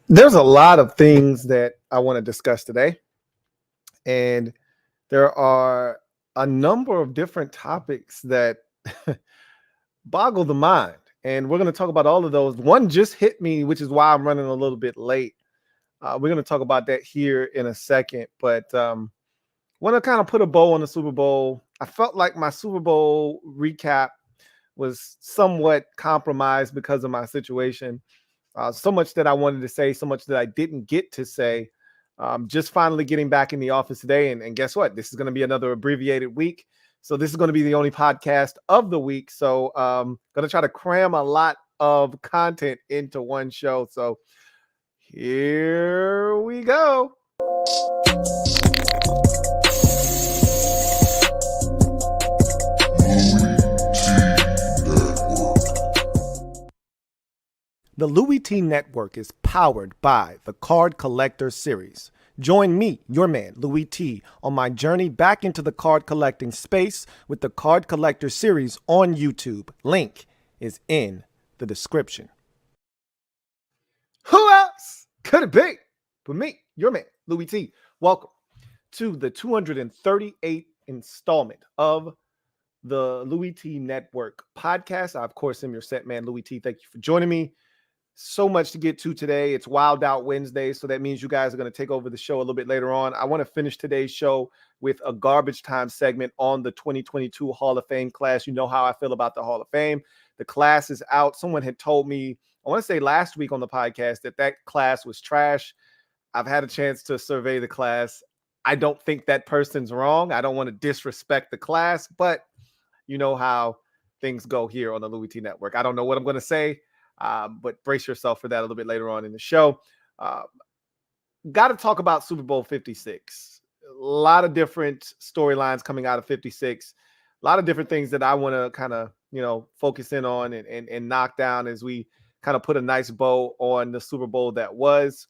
There's a lot of things that I want to discuss today, and there are a number of different topics that boggle the mind. And we're going to talk about all of those. One just hit me, which is why I'm running a little bit late. We're going to talk about that here in a second, but want to kind of put a bow on the Super Bowl. I felt like my Super Bowl recap was somewhat compromised because of my situation. So much that I wanted to say, so much that I didn't get to say. Just finally getting back in the office today. And guess what? This is going to be another abbreviated week. So this is going to be the only podcast of the week. So going to try to cram a lot of content into one show. So here we go. The Louie T Network is powered by the Card Collector Series. Join me, your man, Louie T, on my journey back into the card collecting space with the Card Collector Series on YouTube. Link is in the description. Who else could it be but me, your man, Louie T? Welcome to the 238th installment of the Louie T Network podcast. I, of course, am your set man, Louie T. Thank you for joining me. So much to get to today. It's Wild Out Wednesday, so that means you guys are going to take over the show a little bit later on. I want to finish today's show with a garbage time segment on the 2022 Hall of Fame class. You know how I feel about the Hall of Fame. The class is out. Someone had told me, I want to say last week on the podcast, that class was trash. I've had a chance to survey the class. I don't think that person's wrong. I don't want to disrespect the class, but you know how things go here on the Louie T Network. I don't know what I'm going to say. But brace yourself for that a little bit later on in the show. Got to talk about Super Bowl 56. A lot of different storylines coming out of 56. A lot of different things that I want to kind of, focus in on and knock down as we kind of put a nice bow on the Super Bowl that was.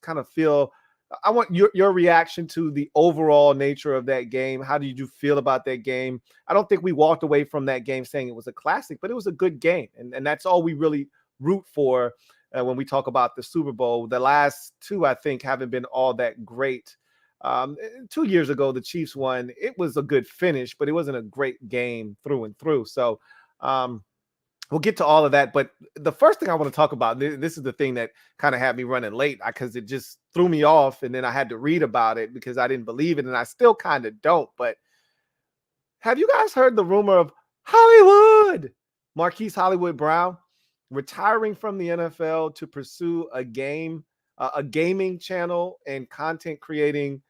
I want your reaction to the overall nature of that game. How did you feel about that game? I don't think we walked away from that game saying it was a classic, but it was a good game. And that's all we really root for when we talk about the Super Bowl. The last two, I think, haven't been all that great. 2 years ago, the Chiefs won. It was a good finish, but it wasn't a great game through and through. So we'll get to all of that. But the first thing I want to talk about, this is the thing that kind of had me running late because it just threw me off. And then I had to read about it because I didn't believe it. And I still kind of don't. But have you guys heard the rumor of Hollywood? Marquise Hollywood Brown retiring from the NFL to pursue a gaming channel and content creating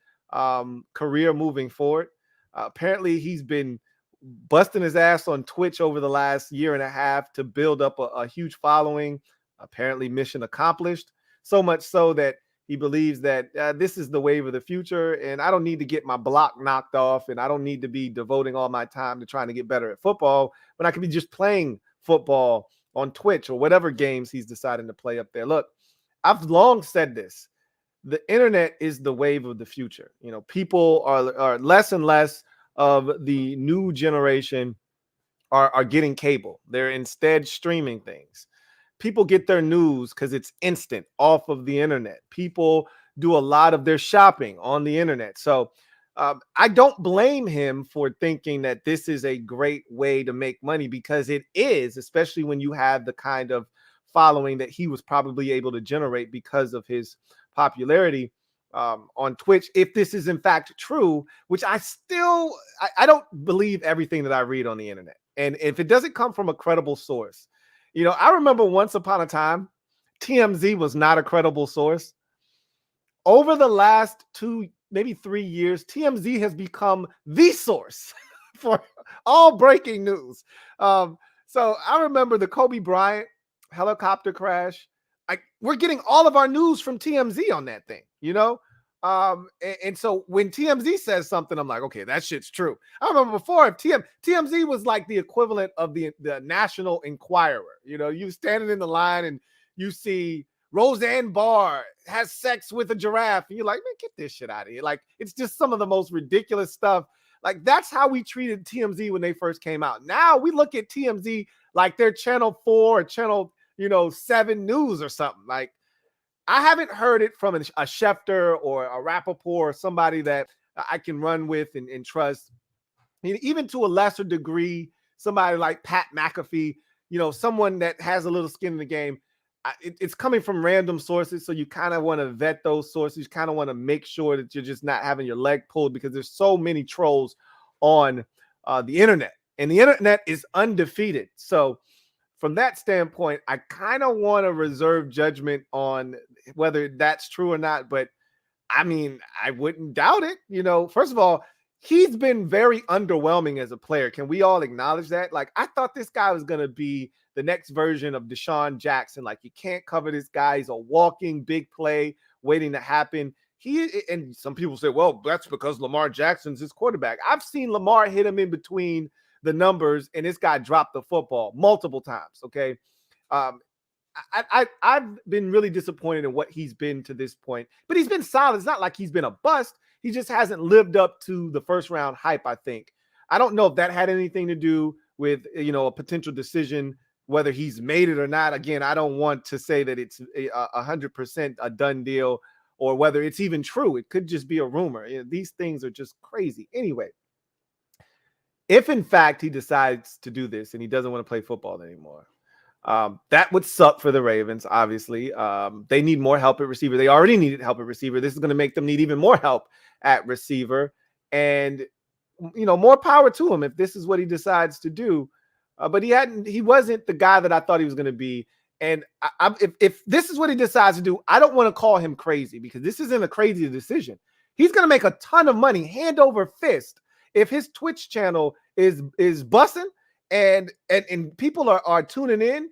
career moving forward. Apparently, he's been busting his ass on Twitch over the last year and a half to build up a huge following. Apparently, mission accomplished. So much so that he believes that this is the wave of the future, and I don't need to get my block knocked off, and I don't need to be devoting all my time to trying to get better at football when I could be just playing football on Twitch or whatever games he's deciding to play up there. Look, I've long said this. The internet is the wave of the future. People are less and less of the new generation are getting cable. They're instead streaming things. People get their news because it's instant off of the internet. People do a lot of their shopping on the internet. So I don't blame him for thinking that this is a great way to make money, because it is, especially when you have the kind of following that he was probably able to generate because of his popularity on Twitch. If this is in fact true, which I don't believe everything that I read on the internet. And if it doesn't come from a credible source, I remember once upon a time, TMZ was not a credible source. Over the last 2, maybe 3 years, TMZ has become the source for all breaking news. So I remember the Kobe Bryant helicopter crash. We're getting all of our news from TMZ on that thing, and so when TMZ says something, I'm like, okay, that shit's true. I remember before, if TMZ was like the equivalent of the National Enquirer. You standing in the line and you see Roseanne Barr has sex with a giraffe, and you're like, man, get this shit out of here. Like, it's just some of the most ridiculous stuff. Like, that's how we treated TMZ when they first came out. Now we look at TMZ like they're Channel 4 or Channel 7 News or something. Like, I haven't heard it from a Schefter or a Rappaport or somebody that I can run with and trust. Even to a lesser degree, somebody like Pat McAfee, someone that has a little skin in the game. It's coming from random sources, so you kind of want to vet those sources. You kind of want to make sure that you're just not having your leg pulled, because there's so many trolls on the internet, and the internet is undefeated. So from that standpoint, I kind of want to reserve judgment on whether that's true or not. But I mean, I wouldn't doubt it. First of all, he's been very underwhelming as a player. Can we all acknowledge that? Like, I thought this guy was going to be the next version of Deshaun Jackson. Like, you can't cover this guy. He's a walking big play waiting to happen. And some people say, well, that's because Lamar Jackson's his quarterback. I've seen Lamar hit him in between the numbers, and this guy dropped the football multiple times. Okay. I've been really disappointed in what he's been to this point, but he's been solid. It's not like he's been a bust. He just hasn't lived up to the first round hype, I think. I don't know if that had anything to do with, a potential decision, whether he's made it or not. Again, I don't want to say that it's 100% a done deal, or whether it's even true. It could just be a rumor. These things are just crazy. Anyway, if in fact he decides to do this and he doesn't want to play football anymore, that would suck for the Ravens, obviously. They need more help at receiver. They already needed help at receiver. This is going to make them need even more help at receiver. And, more power to him if this is what he decides to do. But he wasn't the guy that I thought he was going to be. And if this is what he decides to do, I don't want to call him crazy, because this isn't a crazy decision. He's going to make a ton of money hand over fist if his Twitch channel is bussing and people are tuning in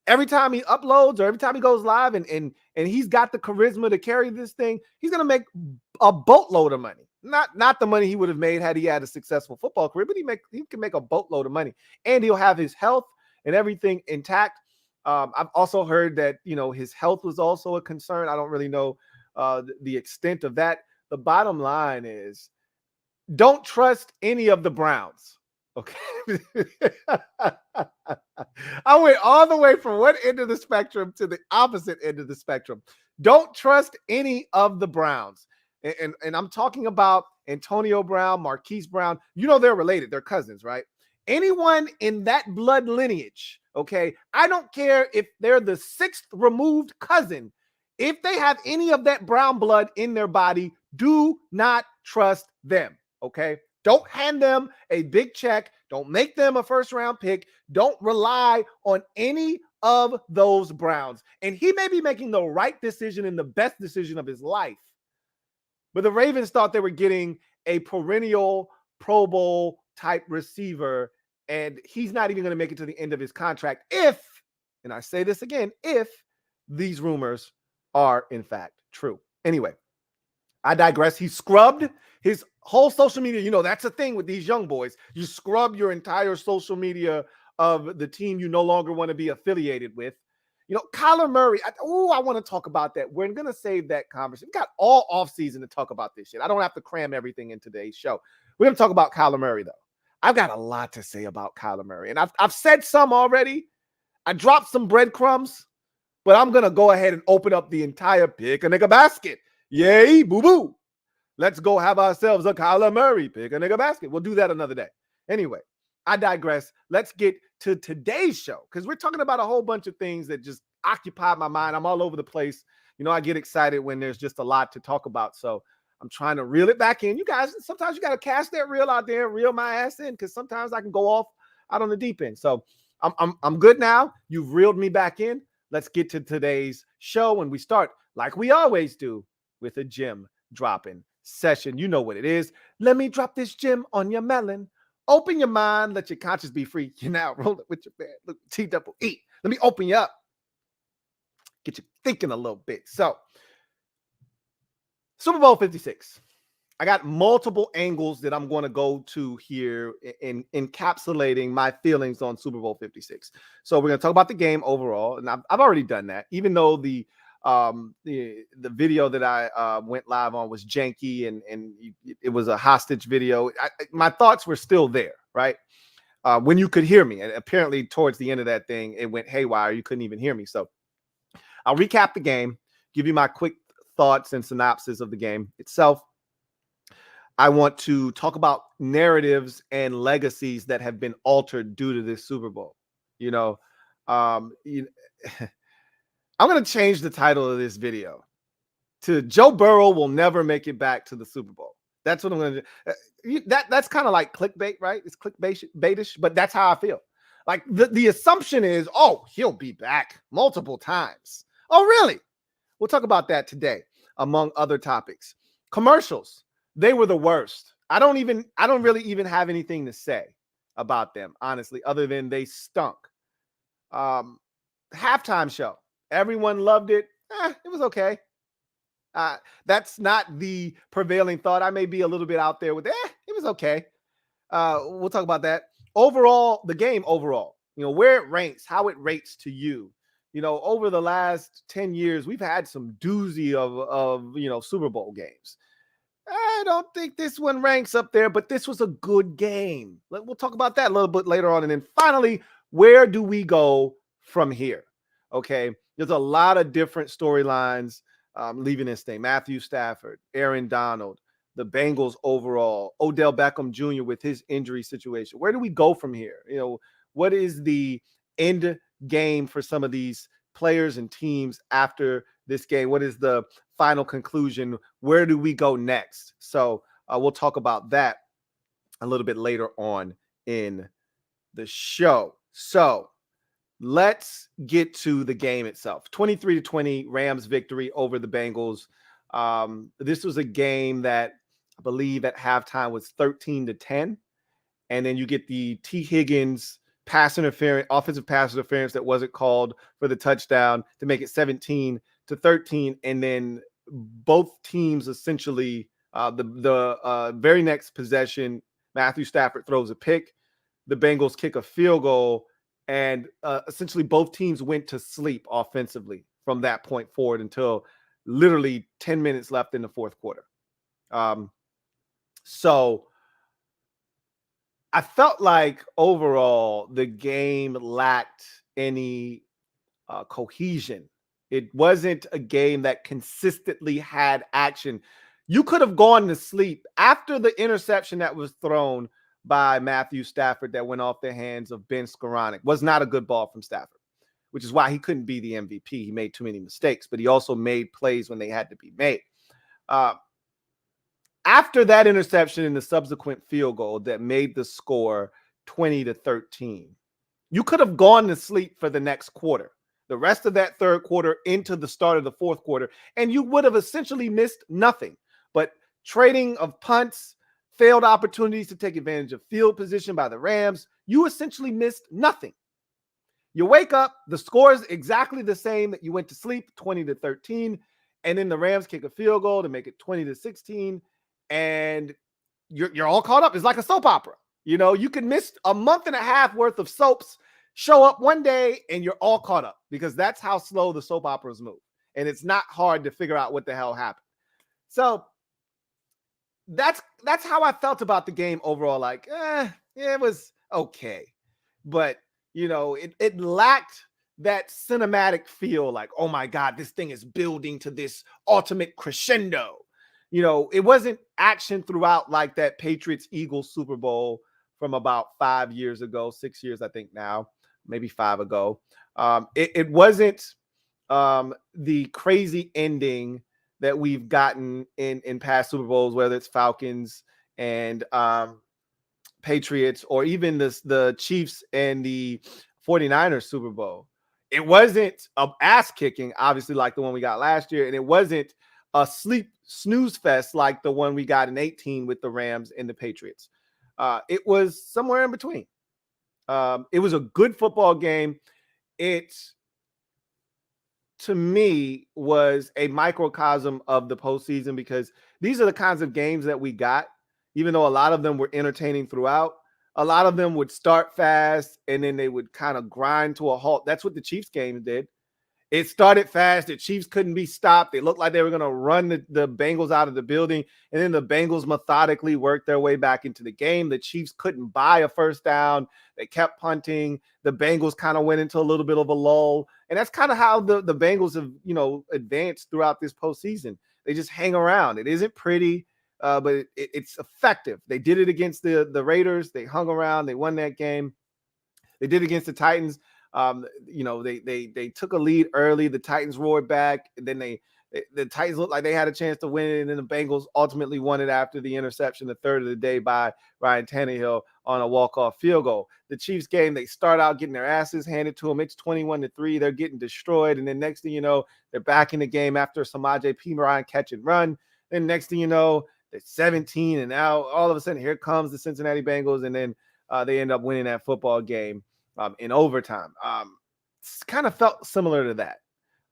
every time he uploads or every time he goes live, and he's got the charisma to carry this thing. He's going to make a boatload of money. Not the money he would have made had he had a successful football career, but he can make a boatload of money, and he'll have his health and everything intact. I've also heard that, his health was also a concern. I don't really know the extent of that. The bottom line is, don't trust any of the Browns. Okay. I went all the way from one end of the spectrum to the opposite end of the spectrum. Don't trust any of the Browns. And I'm talking about Antonio Brown, Marquise Brown. They're related. They're cousins, right? Anyone in that blood lineage, okay? I don't care if they're the 6th removed cousin. If they have any of that brown blood in their body, do not trust them, okay? Don't hand them a big check. Don't make them a first-round pick. Don't rely on any of those Browns. And he may be making the right decision and the best decision of his life. But the Ravens thought they were getting a perennial Pro Bowl type receiver, and he's not even going to make it to the end of his contract if, and I say this again, if these rumors are in fact true. Anyway, I digress. He scrubbed his whole social media. That's a thing with these young boys. You scrub your entire social media of the team you no longer want to be affiliated with. Kyler Murray. I want to talk about that. We're going to save that conversation. We've got all offseason to talk about this shit. I don't have to cram everything in today's show. We're going to talk about Kyler Murray, though. I've got a lot to say about Kyler Murray. And I've said some already. I dropped some breadcrumbs, but I'm going to go ahead and open up the entire pick a nigga basket. Yay, boo-boo. Let's go have ourselves a Kyler Murray pick a nigga basket. We'll do that another day. Anyway, I digress. Let's get to today's show, because we're talking about a whole bunch of things that just occupy my mind. I'm all over the place. I get excited when there's just a lot to talk about. So I'm trying to reel it back in. You guys, sometimes you got to cast that reel out there and reel my ass in, because sometimes I can go off out on the deep end. So I'm good now. You've reeled me back in. Let's get to today's show, and we start like we always do with a gem dropping session. You know what it is. Let me drop this gem on your melon. Open your mind. Let your conscience be free. You're now rolling with your bad. Look, T-double-E. Let me open you up. Get you thinking a little bit. So, Super Bowl 56. I got multiple angles that I'm going to go to here in encapsulating my feelings on Super Bowl 56. So we're going to talk about the game overall, and I've already done that. Even though the video that I went live on was janky and it was a hostage video, my thoughts were still there, right? When you could hear me, and apparently towards the end of that thing, it went haywire. You couldn't even hear me. So I'll recap the game, give you my quick thoughts and synopsis of the game itself. I want to talk about narratives and legacies that have been altered due to this Super Bowl. You know, um, you, I'm going to change the title of this video to Joe Burrow will never make it back to the Super Bowl. That's what I'm going to do. That's kind of like clickbait, right? It's clickbaitish, but that's how I feel. Like the assumption is, oh, he'll be back multiple times. Oh, really? We'll talk about that today, among other topics. Commercials, they were the worst. I don't really even have anything to say about them, honestly, other than they stunk. Halftime show, everyone loved it. It was okay. That's not the prevailing thought. I may be a little bit out there with, it was okay. We'll talk about that. Overall, the game overall, where it ranks, how it rates to you. Over the last 10 years, we've had some doozy of Super Bowl games. I don't think this one ranks up there, but this was a good game. We'll talk about that a little bit later on. And then finally, where do we go from here? Okay, there's a lot of different storylines leaving this thing. Matthew Stafford, Aaron Donald, the Bengals overall, Odell Beckham Jr. with his injury situation. Where do we go from here? What is the end game for some of these players and teams after this game? What is the final conclusion? Where do we go next? So we'll talk about that a little bit later on in the show. So let's get to the game itself. 23-20 Rams victory over the Bengals. This was a game that I believe at halftime was 13-10. And then you get the T. Higgins offensive pass interference that wasn't called for the touchdown to make it 17-13. And then both teams essentially, the very next possession, Matthew Stafford throws a pick. The Bengals kick a field goal. And essentially both teams went to sleep offensively from that point forward until literally 10 minutes left in the fourth quarter. So I felt like overall the game lacked any cohesion. It wasn't a game that consistently had action. You could have gone to sleep after the interception that was thrown by Matthew Stafford that went off the hands of Ben Skoranek. Was not a good ball from Stafford, which is why he couldn't be the MVP. He made too many mistakes, but he also made plays when they had to be made. After that interception and the subsequent field goal that made the score 20-13, you could have gone to sleep for the next quarter, the rest of that third quarter into the start of the fourth quarter, and you would have essentially missed nothing. But trading of punts, failed opportunities to take advantage of field position by the Rams, you essentially missed nothing. You wake up, the score is exactly the same that you went to sleep, 20-13, and then the Rams kick a field goal to make it 20-16, and you're all caught up. It's like a soap opera. You can miss a month and a half worth of soaps, show up one day, and you're all caught up because that's how slow the soap operas move. And it's not hard to figure out what the hell happened. So that's how I felt about the game overall. Like, it was okay. But, it lacked that cinematic feel like, oh my God, this thing is building to this ultimate crescendo. It wasn't action throughout like that Patriots-Eagles Super Bowl from about 5 years ago, 6 years, I think now, maybe 5 ago. It wasn't the crazy ending that we've gotten in past Super Bowls, whether it's Falcons and Patriots or even the Chiefs and the 49ers Super Bowl. It wasn't an ass kicking, obviously, like the one we got last year. And it wasn't a sleep snooze fest like the one we got in 18 with the Rams and the Patriots. It was somewhere in between. It was a good football game. It, to me, was a microcosm of the postseason because these are the kinds of games that we got, even though a lot of them were entertaining throughout. A lot of them would start fast and then they would kind of grind to a halt. That's what the Chiefs game did. It started fast. The Chiefs couldn't be stopped. They looked like they were going to run the Bengals out of the building. And then the Bengals methodically worked their way back into the game. The Chiefs couldn't buy a first down. They kept punting. The Bengals kind of went into a little bit of a lull. And that's kind of how the Bengals have, advanced throughout this postseason. They just hang around. It isn't pretty, but it's effective. They did it against the Raiders. They hung around. They won that game. They did it against the Titans. They took a lead early. The Titans roared back. And then the Titans looked like they had a chance to win it. And then the Bengals ultimately won it after the interception, the third of the day by Ryan Tannehill on a walk-off field goal. The Chiefs game, they start out getting their asses handed to them. It's 21-3. They're getting destroyed. And then next thing you know, they're back in the game after Samaje Perine catch and run. Then next thing you know, they're 17. And now all of a sudden, here comes the Cincinnati Bengals. And then they end up winning that football game in overtime. Kind of felt similar to that,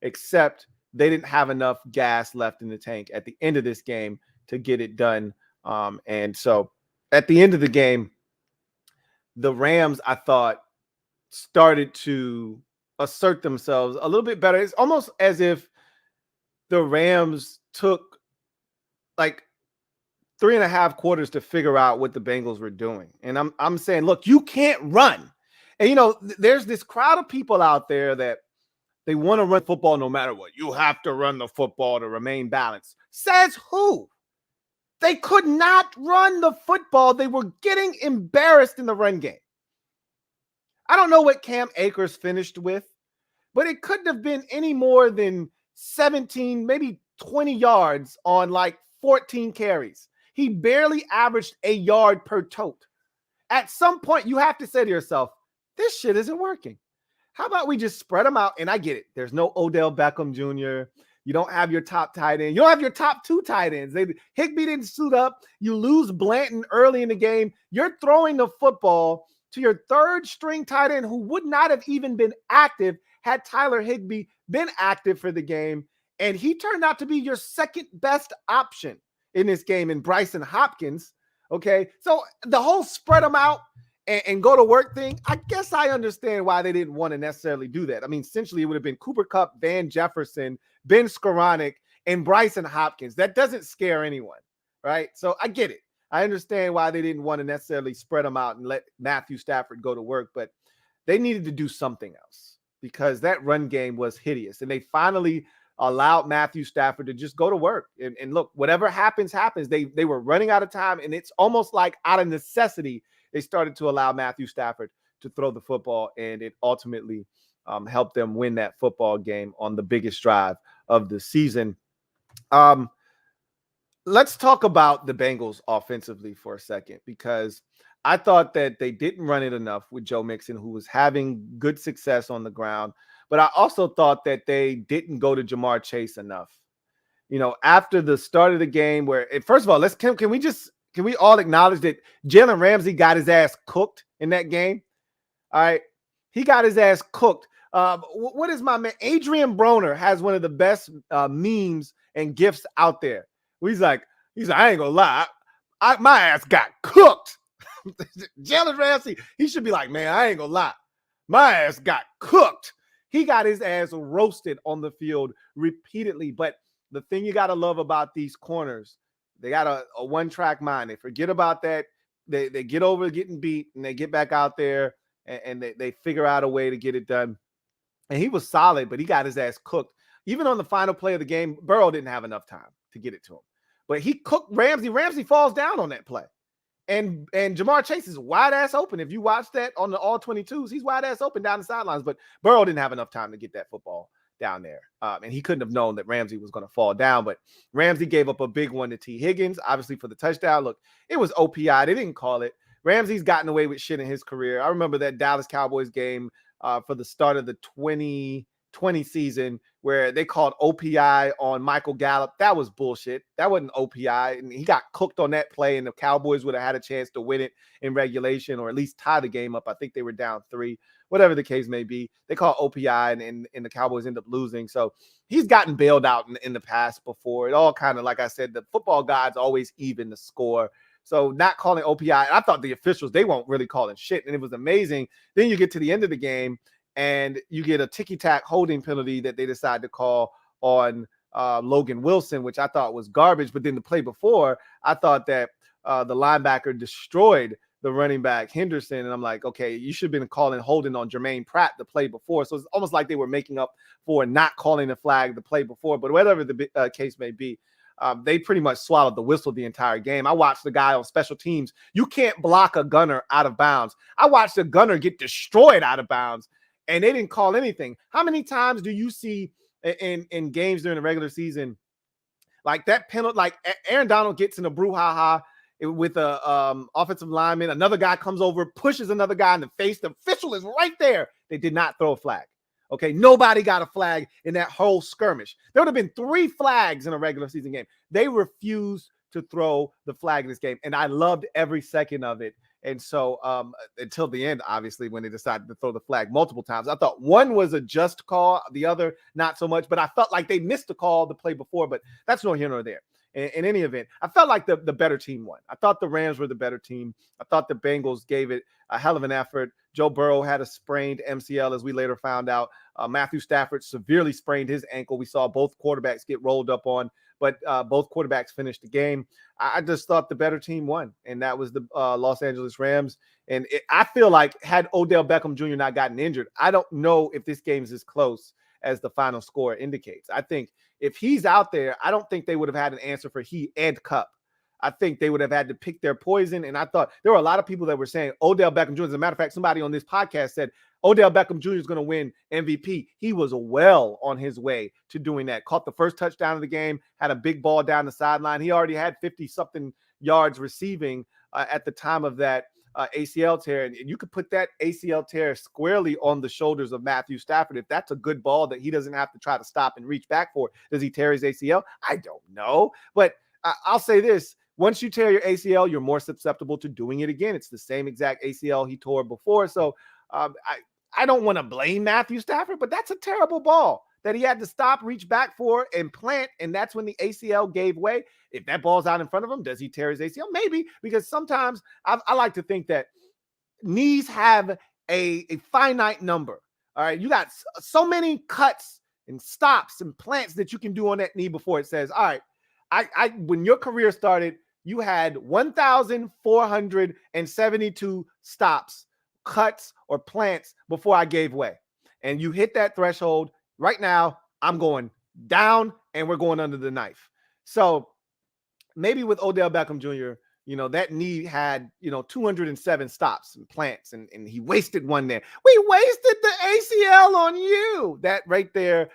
except they didn't have enough gas left in the tank at the end of this game to get it done. And so at the end of the game, the Rams, I thought, started to assert themselves a little bit better. It's almost as if the Rams took like 3.5 quarters to figure out what the Bengals were doing. And I'm saying, look, you can't run. And, there's this crowd of people out there that they want to run football no matter what. You have to run the football to remain balanced. Says who? They could not run the football. They were getting embarrassed in the run game. I don't know what Cam Akers finished with, but it couldn't have been any more than 17, maybe 20 yards on like 14 carries. He barely averaged a yard per tote. At some point, you have to say to yourself, this shit isn't working. How about we just spread them out? And I get it. There's no Odell Beckham Jr. You don't have your top tight end. You don't have your top 2 tight ends. Higbee didn't suit up. You lose Blanton early in the game. You're throwing the football to your 3rd string tight end who would not have even been active had Tyler Higbee been active for the game. And he turned out to be your 2nd best option in this game in Bryson Hopkins. Okay. So the whole spread them out and go to work thing, I guess I understand why they didn't want to necessarily do that. I mean, essentially it would have been Cooper Kupp, Van Jefferson, Ben Skoranek, and Bryson Hopkins. That doesn't scare anyone, right? So I get it. I understand why they didn't want to necessarily spread them out and let Matthew Stafford go to work, but they needed to do something else because that run game was hideous. And they finally allowed Matthew Stafford to just go to work. And look, whatever happens, happens. They were running out of time, and it's almost like out of necessity, they started to allow Matthew Stafford to throw the football, and it ultimately helped them win that football game on the biggest drive of the season. Let's talk about the Bengals offensively for a second, because I thought that they didn't run it enough with Joe Mixon, who was having good success on the ground. But I also thought that they didn't go to Jamar Chase enough. After the start of the game where, first of all, can we all acknowledge that Jalen Ramsey got his ass cooked in that game? All right. He got his ass cooked. What is my man? Adrian Broner has one of the best memes and gifs out there. He's like, I ain't gonna lie. My ass got cooked. Jalen Ramsey, he should be like, man, I ain't gonna lie. My ass got cooked. He got his ass roasted on the field repeatedly. But the thing you got to love about these corners, they got a one-track mind. They forget about that. They get over getting beat, and they get back out there, and they figure out a way to get it done. And he was solid, but he got his ass cooked. Even on the final play of the game, Burrow didn't have enough time to get it to him. But he cooked Ramsey. Ramsey falls down on that play. And Jamar Chase is wide ass open. If you watch that on the all 22s, he's wide ass open down the sidelines. But Burrow didn't have enough time to get that football down there. And he couldn't have known that Ramsey was going to fall down. But Ramsey gave up a big one to T. Higgins, obviously for the touchdown. Look, it was OPI. They didn't call it. Ramsey's gotten away with shit in his career. I remember that Dallas Cowboys game for the start of the 2020 season where they called OPI on Michael Gallup. That was bullshit. That wasn't OPI. And he got cooked on that play, and the Cowboys would have had a chance to win it in regulation or at least tie the game up. I think they were down 3, whatever the case may be. They call OPI, and the Cowboys end up losing. So he's gotten bailed out in the past before. It all kind of, like I said, the football gods always even the score. So not calling OPI, I thought the officials, they weren't really calling shit, and it was amazing. Then you get to the end of the game, and you get a ticky-tack holding penalty that they decide to call on Logan Wilson, which I thought was garbage. But then the play before, I thought that the linebacker destroyed the running back Henderson. And I'm like, okay, you should have been calling holding on Jermaine Pratt the play before. So it's almost like they were making up for not calling the flag the play before. But whatever the case may be, they pretty much swallowed the whistle the entire game. I watched the guy on special teams. You can't block a gunner out of bounds. I watched a gunner get destroyed out of bounds, and they didn't call anything. How many times do you see in games during the regular season like that penalty? Like Aaron Donald gets in a brouhaha with a offensive lineman. Another guy comes over, pushes another guy in the face. The official is right there. They did not throw a flag. Okay, nobody got a flag in that whole skirmish. There would have been 3 flags in a regular season game. They refused to throw the flag in this game, and I loved every second of it. And so until the end, obviously, when they decided to throw the flag multiple times, I thought one was a just call, the other not so much. But I felt like they missed the call the play before, but that's no here nor there. In any event, I felt like the better team won. I thought the Rams were the better team. I thought the Bengals gave it a hell of an effort. Joe Burrow had a sprained MCL, as we later found out. Matthew Stafford severely sprained his ankle. We saw both quarterbacks get rolled up on, but both quarterbacks finished the game. I just thought the better team won, and that was the Los Angeles Rams. And I feel like had Odell Beckham Jr. not gotten injured, I don't know if this game is as close as the final score indicates. I think if he's out there, I don't think they would have had an answer for he and Kupp. I think they would have had to pick their poison. And I thought there were a lot of people that were saying Odell Beckham Jr. As a matter of fact, somebody on this podcast said Odell Beckham Jr. is going to win MVP. He was well on his way to doing that. Caught the first touchdown of the game, had a big ball down the sideline. He already had 50-something yards receiving at the time of that ACL tear. And you could put that ACL tear squarely on the shoulders of Matthew Stafford. If that's a good ball that he doesn't have to try to stop and reach back for, does he tear his ACL? I don't know. But I'll say this. Once you tear your ACL, you're more susceptible to doing it again. It's the same exact ACL he tore before. So I don't want to blame Matthew Stafford, but that's a terrible ball that he had to stop, reach back for, and plant, and that's when the ACL gave way. If that ball's out in front of him, does he tear his ACL? Maybe, because sometimes I like to think that knees have a finite number. All right, you got so many cuts and stops and plants that you can do on that knee before it says, all right, I when your career started, you had 1,472 stops, cuts, or plants before I gave way. And you hit that threshold. Right now, I'm going down and we're going under the knife. So maybe with Odell Beckham Jr., that knee had, 207 stops and plants, and he wasted one there. We wasted the ACL on you. That right there,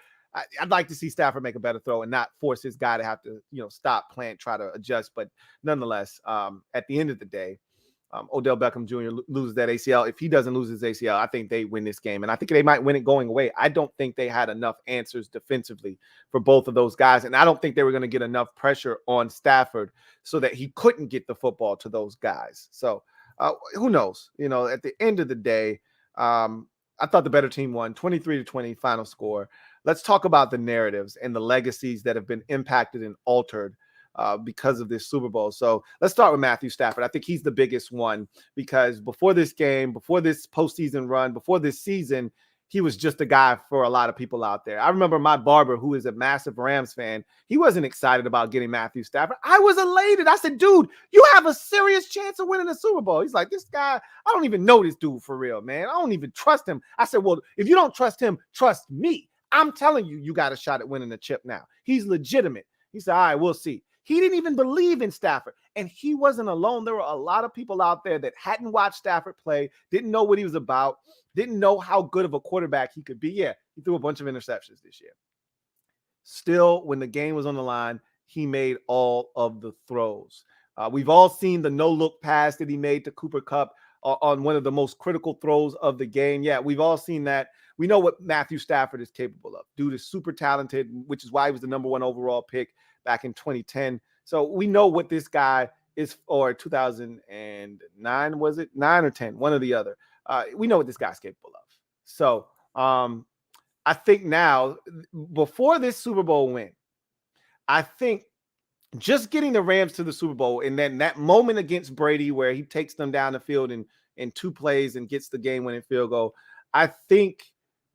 I'd like to see Stafford make a better throw and not force his guy to have to, stop, plant, try to adjust. But nonetheless, at the end of the day, Odell Beckham Jr. loses that ACL. If he doesn't lose his ACL, I think they win this game. And I think they might win it going away. I don't think they had enough answers defensively for both of those guys. And I don't think they were going to get enough pressure on Stafford so that he couldn't get the football to those guys. So who knows? At the end of the day, I thought the better team won, 23-20 final score. Let's talk about the narratives and the legacies that have been impacted and altered because of this Super Bowl. So let's start with Matthew Stafford. I think he's the biggest one because before this game, before this postseason run, before this season, he was just a guy for a lot of people out there. I remember my barber, who is a massive Rams fan, he wasn't excited about getting Matthew Stafford. I was elated. I said, dude, you have a serious chance of winning the Super Bowl. He's like, this guy, I don't even know this dude for real, man. I don't even trust him. I said, well, if you don't trust him, trust me. I'm telling you, you got a shot at winning the chip now. He's legitimate. He said, all right, we'll see. He didn't even believe in Stafford, and he wasn't alone. There were a lot of people out there that hadn't watched Stafford play, didn't know what he was about, didn't know how good of a quarterback he could be. Yeah, he threw a bunch of interceptions this year. Still, when the game was on the line, he made all of the throws. We've all seen the no-look pass that he made to Cooper Kupp on one of the most critical throws of the game. Yeah, we've all seen that. We know what Matthew Stafford is capable of. Dude is super talented, which is why he was the number 1 overall pick back in 2010. So we know what this guy is, or 2009, was it? 9 or 10, one or the other. We know what this guy's capable of. So I think now, before this Super Bowl win, I think just getting the Rams to the Super Bowl and then that moment against Brady where he takes them down the field in 2 plays and gets the game-winning field goal, I think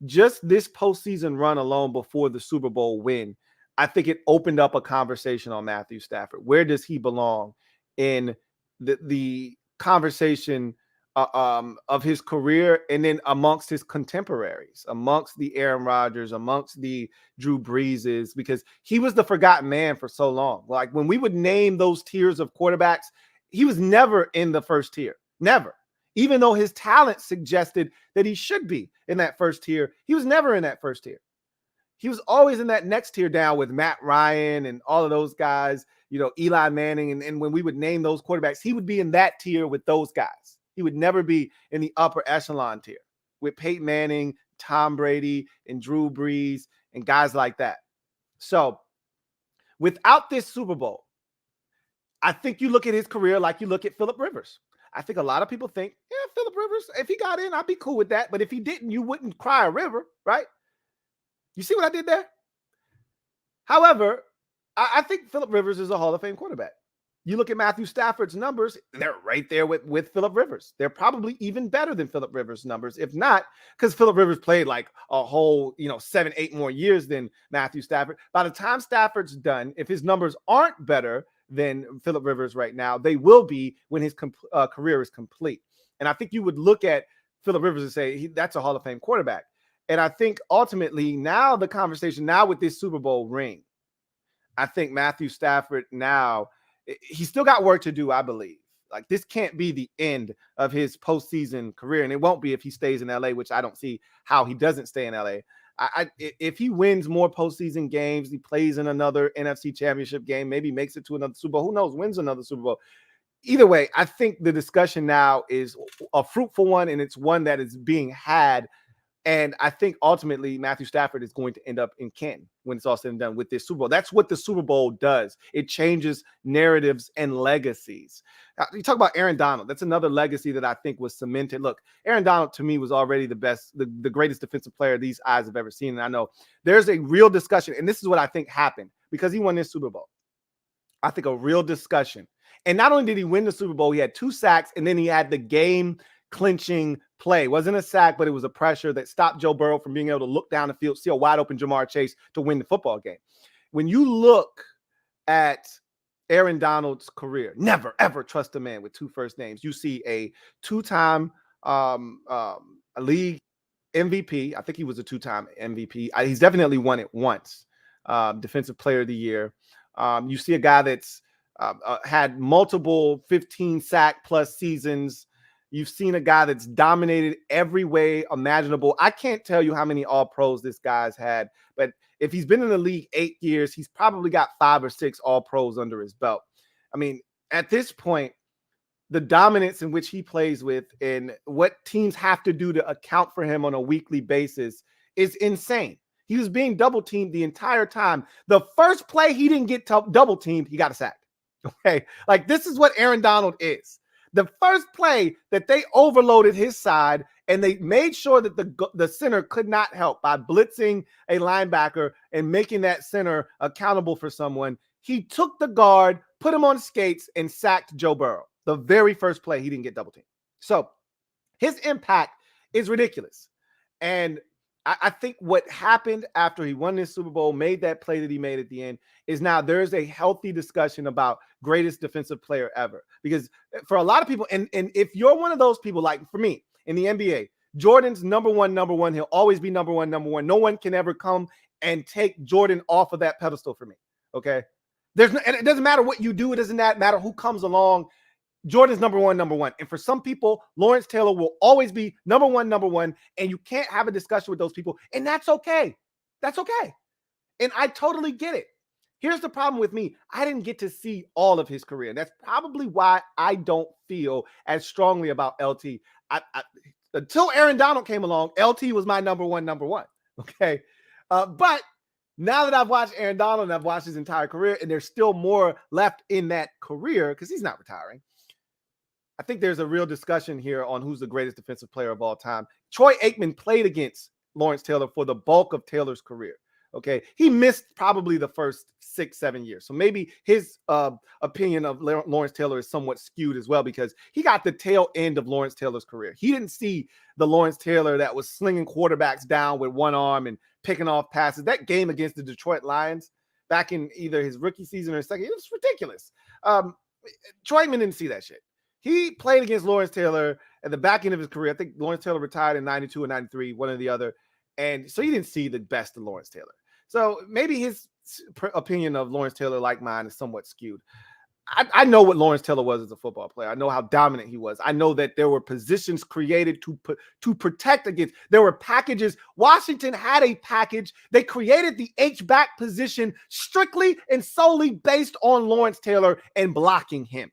just this postseason run alone before the Super Bowl win, I think it opened up a conversation on Matthew Stafford. Where does he belong in the conversation of his career, and then amongst his contemporaries, amongst the Aaron Rodgers, amongst the Drew Breeses, because he was the forgotten man for so long. Like when we would name those tiers of quarterbacks, he was never in the first tier, never. Even though his talent suggested that he should be in that first tier, he was never in that first tier. He was always in that next tier down with Matt Ryan and all of those guys, Eli Manning. And when we would name those quarterbacks, he would be in that tier with those guys. He would never be in the upper echelon tier with Peyton Manning, Tom Brady, and Drew Brees, and guys like that. So without this Super Bowl, I think you look at his career like you look at Phillip Rivers. I think a lot of people think, yeah, Phillip Rivers, if he got in, I'd be cool with that. But if he didn't, you wouldn't cry a river, right? You see what I did there? However, I think Phillip Rivers is a Hall of Fame quarterback. You look at Matthew Stafford's numbers, they're right there with Phillip Rivers. They're probably even better than Phillip Rivers' numbers, if not, because Phillip Rivers played like a whole, 7-8 more years than Matthew Stafford. By the time Stafford's done, if his numbers aren't better than Phillip Rivers right now, they will be when his career is complete. And I think you would look at Phillip Rivers and say, that's a Hall of Fame quarterback. And I think ultimately now the conversation now with this Super Bowl ring, I think Matthew Stafford now, he's still got work to do, I believe. Like this can't be the end of his postseason career. And it won't be if he stays in LA, which I don't see how he doesn't stay in LA. If he wins more postseason games, he plays in another NFC championship game, maybe makes it to another Super Bowl, who knows, wins another Super Bowl. Either way, I think the discussion now is a fruitful one, and it's one that is being had. And I think ultimately Matthew Stafford is going to end up in Canton when it's all said and done with this Super Bowl. That's what the Super Bowl does. It changes narratives and legacies. You talk about Aaron Donald. That's another legacy that I think was cemented. Look, Aaron Donald to me was already the best, the greatest defensive player these eyes have ever seen. And I know there's a real discussion, and this is what I think happened because he won this Super Bowl. I think a real discussion. And not only did he win the Super Bowl, he had 2 sacks, and then he had the game clinching play. It wasn't a sack, but it was a pressure that stopped Joe Burrow from being able to look down the field, see a wide open Jamar Chase to win the football game. When you look at Aaron Donald's career, never, ever trust a man with 2 first names. You see a 2-time league MVP. I think he was a 2-time MVP. He's definitely won it once. Defensive Player of the Year. You see a guy that's had multiple 15 sack plus seasons. You've seen a guy that's dominated every way imaginable. I can't tell you how many All-Pros this guy's had, but if he's been in the league 8 years, he's probably got 5 or 6 All-Pros under his belt. I mean, at this point, the dominance in which he plays with and what teams have to do to account for him on a weekly basis is insane. He was being double-teamed the entire time. The first play he didn't get double-teamed, he got a sack. Okay? Like, this is what Aaron Donald is. The first play that they overloaded his side and they made sure that the center could not help by blitzing a linebacker and making that center accountable for someone. He took the guard, put him on skates, and sacked Joe Burrow. The very first play, he didn't get double teamed. So his impact is ridiculous. And I think what happened after he won this Super Bowl, made that play that he made at the end, is now there's a healthy discussion about greatest defensive player ever. Because for a lot of people, and if you're one of those people, like for me in the NBA, Jordan's number one. He'll always be number one. No one can ever come and take Jordan off of that pedestal for me. Okay. And it doesn't matter what you do. It doesn't matter who comes along. Jordan's number one. And for some people, Lawrence Taylor will always be number one. And you can't have a discussion with those people. And that's okay. That's okay. And I totally get it. Here's the problem with me. I didn't get to see all of his career. And that's probably why I don't feel as strongly about LT. Until Aaron Donald came along, LT was my number one. Okay. But now that I've watched Aaron Donald and I've watched his entire career, and there's still more left in that career because he's not retiring, I think there's a real discussion here on who's the greatest defensive player of all time. Troy Aikman played against Lawrence Taylor for the bulk of Taylor's career. Okay. He missed probably the first 6-7 years. So maybe his opinion of Lawrence Taylor is somewhat skewed as well, because he got the tail end of Lawrence Taylor's career. He didn't see the Lawrence Taylor that was slinging quarterbacks down with one arm and picking off passes. That game against the Detroit Lions back in either his rookie season or second, it was ridiculous. Troyman didn't see that shit. He played against Lawrence Taylor at the back end of his career. I think Lawrence Taylor retired in 92 or 93, one or the other. And so he didn't see the best of Lawrence Taylor. So maybe his opinion of Lawrence Taylor, like mine, is somewhat skewed. I know what Lawrence Taylor was as a football player. I know how dominant he was. I know that there were positions created to protect against. There were packages. Washington had a package. They created the H-back position strictly and solely based on Lawrence Taylor and blocking him.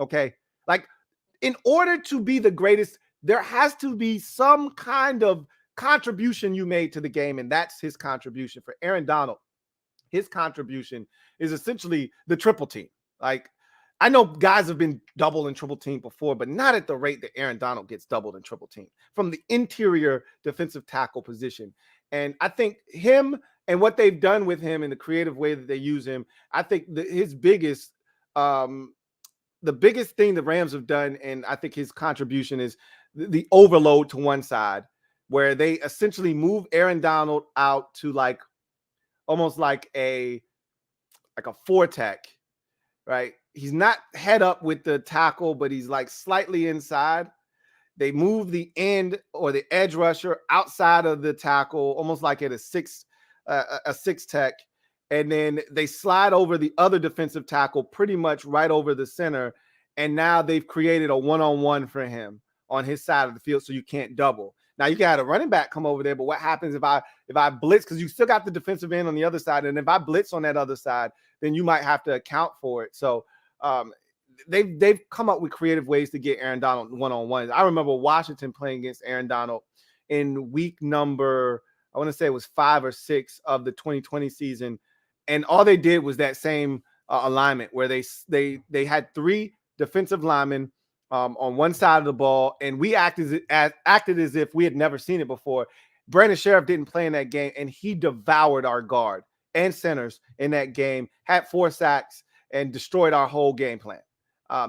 Okay? Like, in order to be the greatest, there has to be some kind of contribution you made to the game, and that's his contribution. For Aaron Donald, his contribution is essentially the triple team. Like, I know guys have been double and triple team before, but not at the rate that Aaron Donald gets doubled and triple team from the interior defensive tackle position. And I think him and what they've done with him and the creative way that they use him, I think his biggest the biggest thing the Rams have done, and I think his contribution, is the overload to one side, where they essentially move Aaron Donald out to like almost like a 4-tech, right? He's not head up with the tackle, but he's like slightly inside. They move the end or the edge rusher outside of the tackle, almost like at a 6-tech. And then they slide over the other defensive tackle pretty much right over the center. And now they've created a one-on-one for him on his side of the field, so you can't double. Now you got a running back come over there, but what happens if I blitz? Because you still got the defensive end on the other side, and if I blitz on that other side, then you might have to account for it. So they've come up with creative ways to get Aaron Donald one-on-ones. I remember Washington playing against Aaron Donald in week number, I want to say it was 5 or 6 of the 2020 season. And all they did was that same alignment where they had 3 defensive linemen on one side of the ball, and we acted as if we had never seen it before. Brandon Sheriff didn't play in that game, and he devoured our guard and centers in that game, had 4 sacks, and destroyed our whole game plan.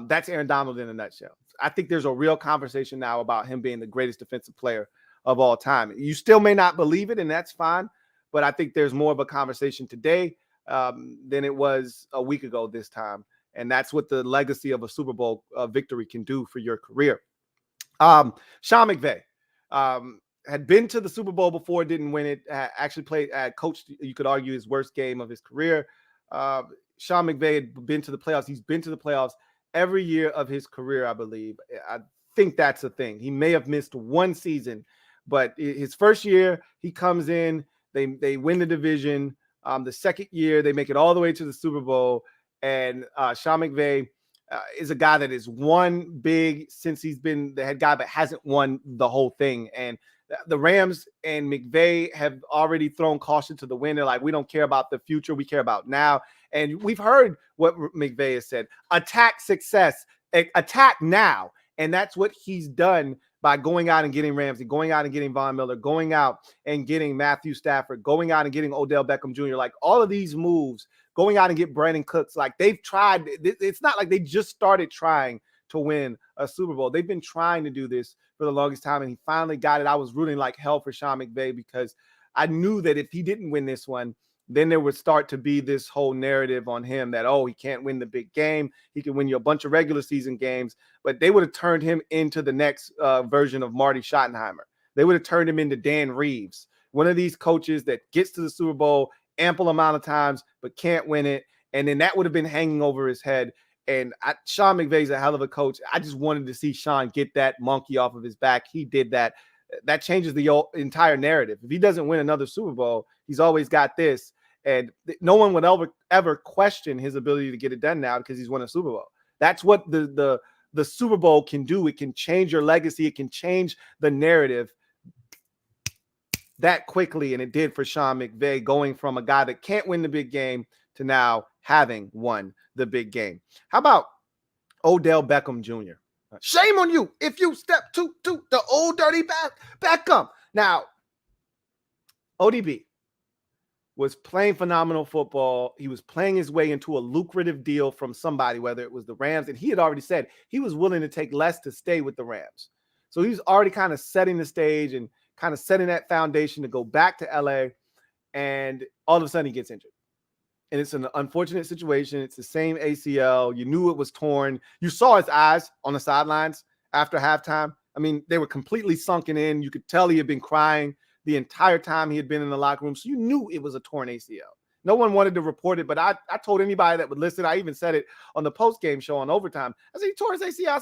That's Aaron Donald in a nutshell. I think there's a real conversation now about him being the greatest defensive player of all time. You still may not believe it, and that's fine, but I think there's more of a conversation today than it was a week ago this time. And that's what the legacy of a Super Bowl victory can do for your career. Sean McVay had been to the Super Bowl before, didn't win it, actually coached, you could argue, his worst game of his career. Sean McVay had been to the playoffs. He's been to the playoffs every year of his career, I believe. I think that's a thing. He may have missed one season, but his first year, he comes in, they win the division. The second year, they make it all the way to the Super Bowl. And Sean McVay is a guy that has won big since he's been the head guy, but hasn't won the whole thing. And the Rams and McVay have already thrown caution to the wind. They're like, we don't care about the future. We care about now. And we've heard what McVay has said. Attack success. Attack now. And that's what he's done by going out and getting Ramsey, going out and getting Von Miller, going out and getting Matthew Stafford, going out and getting Odell Beckham Jr. Like, all of these moves, going out and get Brandon Cooks. Like, they've tried. It's not like they just started trying to win a Super Bowl. They've been trying to do this for the longest time, and he finally got it. I was rooting like hell for Sean McVay because I knew that if he didn't win this one, then there would start to be this whole narrative on him that, oh, he can't win the big game. He can win you a bunch of regular season games, but they would have turned him into the next version of Marty Schottenheimer. They would have turned him into Dan Reeves, one of these coaches that gets to the Super Bowl ample amount of times, but can't win it. And then that would have been hanging over his head. And Sean McVay's a hell of a coach. I just wanted to see Sean get that monkey off of his back. He did that. That changes the entire narrative. If he doesn't win another Super Bowl, he's always got this. And no one would ever question his ability to get it done now because he's won a Super Bowl. That's what the Super Bowl can do. It can change your legacy. It can change the narrative that quickly. And it did for Sean McVay, going from a guy that can't win the big game to now having won the big game. How about Odell Beckham Jr.? Shame on you if you step to the old dirty Beckham. Now, ODB, was playing phenomenal football. He was playing his way into a lucrative deal from somebody, whether it was the Rams, and he had already said he was willing to take less to stay with the Rams. So he was already kind of setting the stage and kind of setting that foundation to go back to LA, and all of a sudden he gets injured. And it's an unfortunate situation. It's the same ACL. You knew it was torn. You saw his eyes on the sidelines after halftime. I mean, they were completely sunken in. You could tell he had been crying the entire time he had been in the locker room. So you knew it was a torn ACL. No one wanted to report it, but I told anybody that would listen. I even said it on the post-game show on Overtime. I said, he tore his ACL. I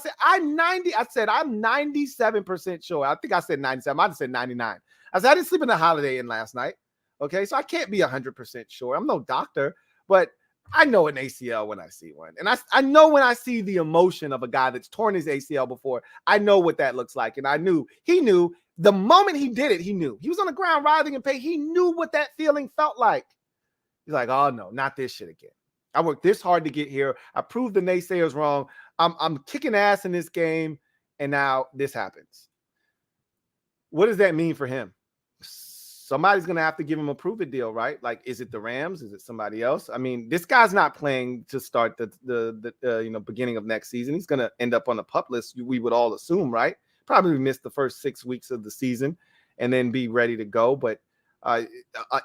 said, I'm 97% sure. I think I said 97. I said 99. I said, I didn't sleep in the Holiday Inn last night. Okay, so I can't be 100% sure. I'm no doctor, but I know an ACL when I see one. And I know when I see the emotion of a guy that's torn his ACL before, I know what that looks like. And he knew the moment he did it, he knew. He was on the ground writhing in pain. He knew what that feeling felt like. He's like, oh no, not this shit again. I worked this hard to get here. I proved the naysayers wrong. I'm kicking ass in this game, and now this happens. What does that mean for him? Somebody's going to have to give him a prove-it deal, right? Like, is it the Rams? Is it somebody else? I mean, this guy's not playing to start the beginning of next season. He's going to end up on the PUP list, we would all assume, right? Probably miss the first 6 weeks of the season and then be ready to go. But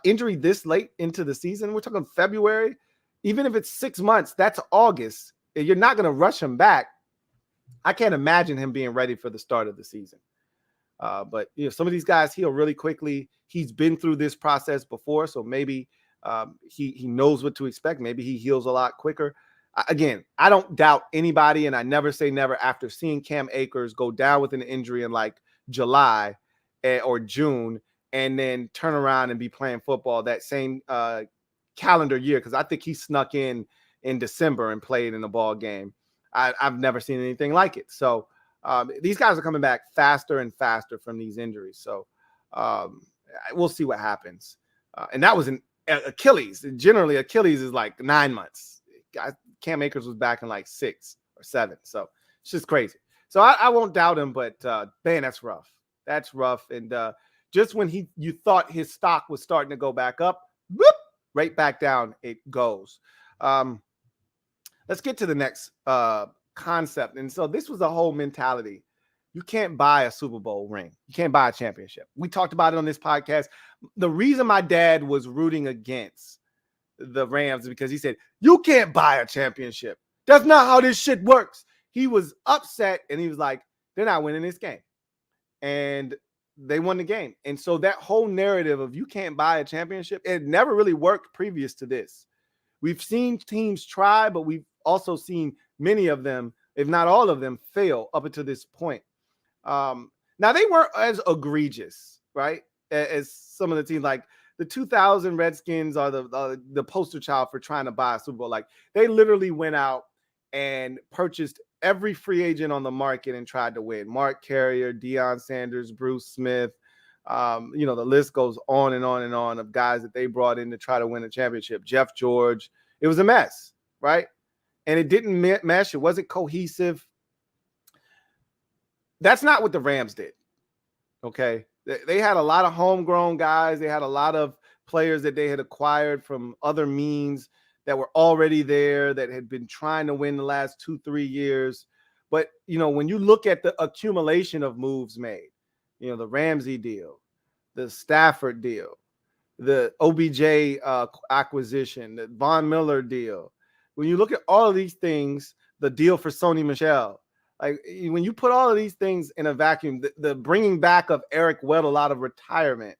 injury this late into the season, we're talking February, even if it's 6 months, that's August. You're not going to rush him back. I can't imagine him being ready for the start of the season. But some of these guys heal really quickly. He's been through this process before, so maybe he knows what to expect. Maybe he heals a lot quicker. Again, I don't doubt anybody, and I never say never after seeing Cam Akers go down with an injury in like July or June and then turn around and be playing football that same calendar year, because I think he snuck in December and played in a ball game. I've never seen anything like it. So these guys are coming back faster and faster from these injuries. So we'll see what happens. And that was an Achilles. Generally, Achilles is like 9 months. Cam Akers was back in like 6 or 7. So it's just crazy. So I won't doubt him, but man, that's rough. That's rough. And just when you thought his stock was starting to go back up, whoop, right back down it goes. Let's get to the next concept. And so this was a whole mentality. You can't buy a Super Bowl ring. You can't buy a championship. We talked about it on this podcast. The reason my dad was rooting against the Rams is because he said, you can't buy a championship. That's not how this shit works. He was upset and he was like, they're not winning this game. And they won the game. And so that whole narrative of you can't buy a championship, it never really worked previous to this. We've seen teams try, but we've also seen many of them, if not all of them, fail up until this point. Now, they weren't as egregious, right, as some of the teams. Like the 2000 Redskins are the poster child for trying to buy a Super Bowl. Like they literally went out and purchased every free agent on the market and tried to win. Mark Carrier, Deion Sanders, Bruce Smith. The list goes on and on and on of guys that they brought in to try to win a championship. Jeff George. It was a mess, right? And it didn't mesh. It wasn't cohesive. That's not what the Rams did, okay? They had a lot of homegrown guys. They had a lot of players that they had acquired from other means that were already there, that had been trying to win the last 2-3 years. But, when you look at the accumulation of moves made, the Ramsey deal, the Stafford deal, the OBJ acquisition, the Von Miller deal, when you look at all of these things, the deal for Sony Michel, like when you put all of these things in a vacuum, the bringing back of Eric Weddle out of retirement,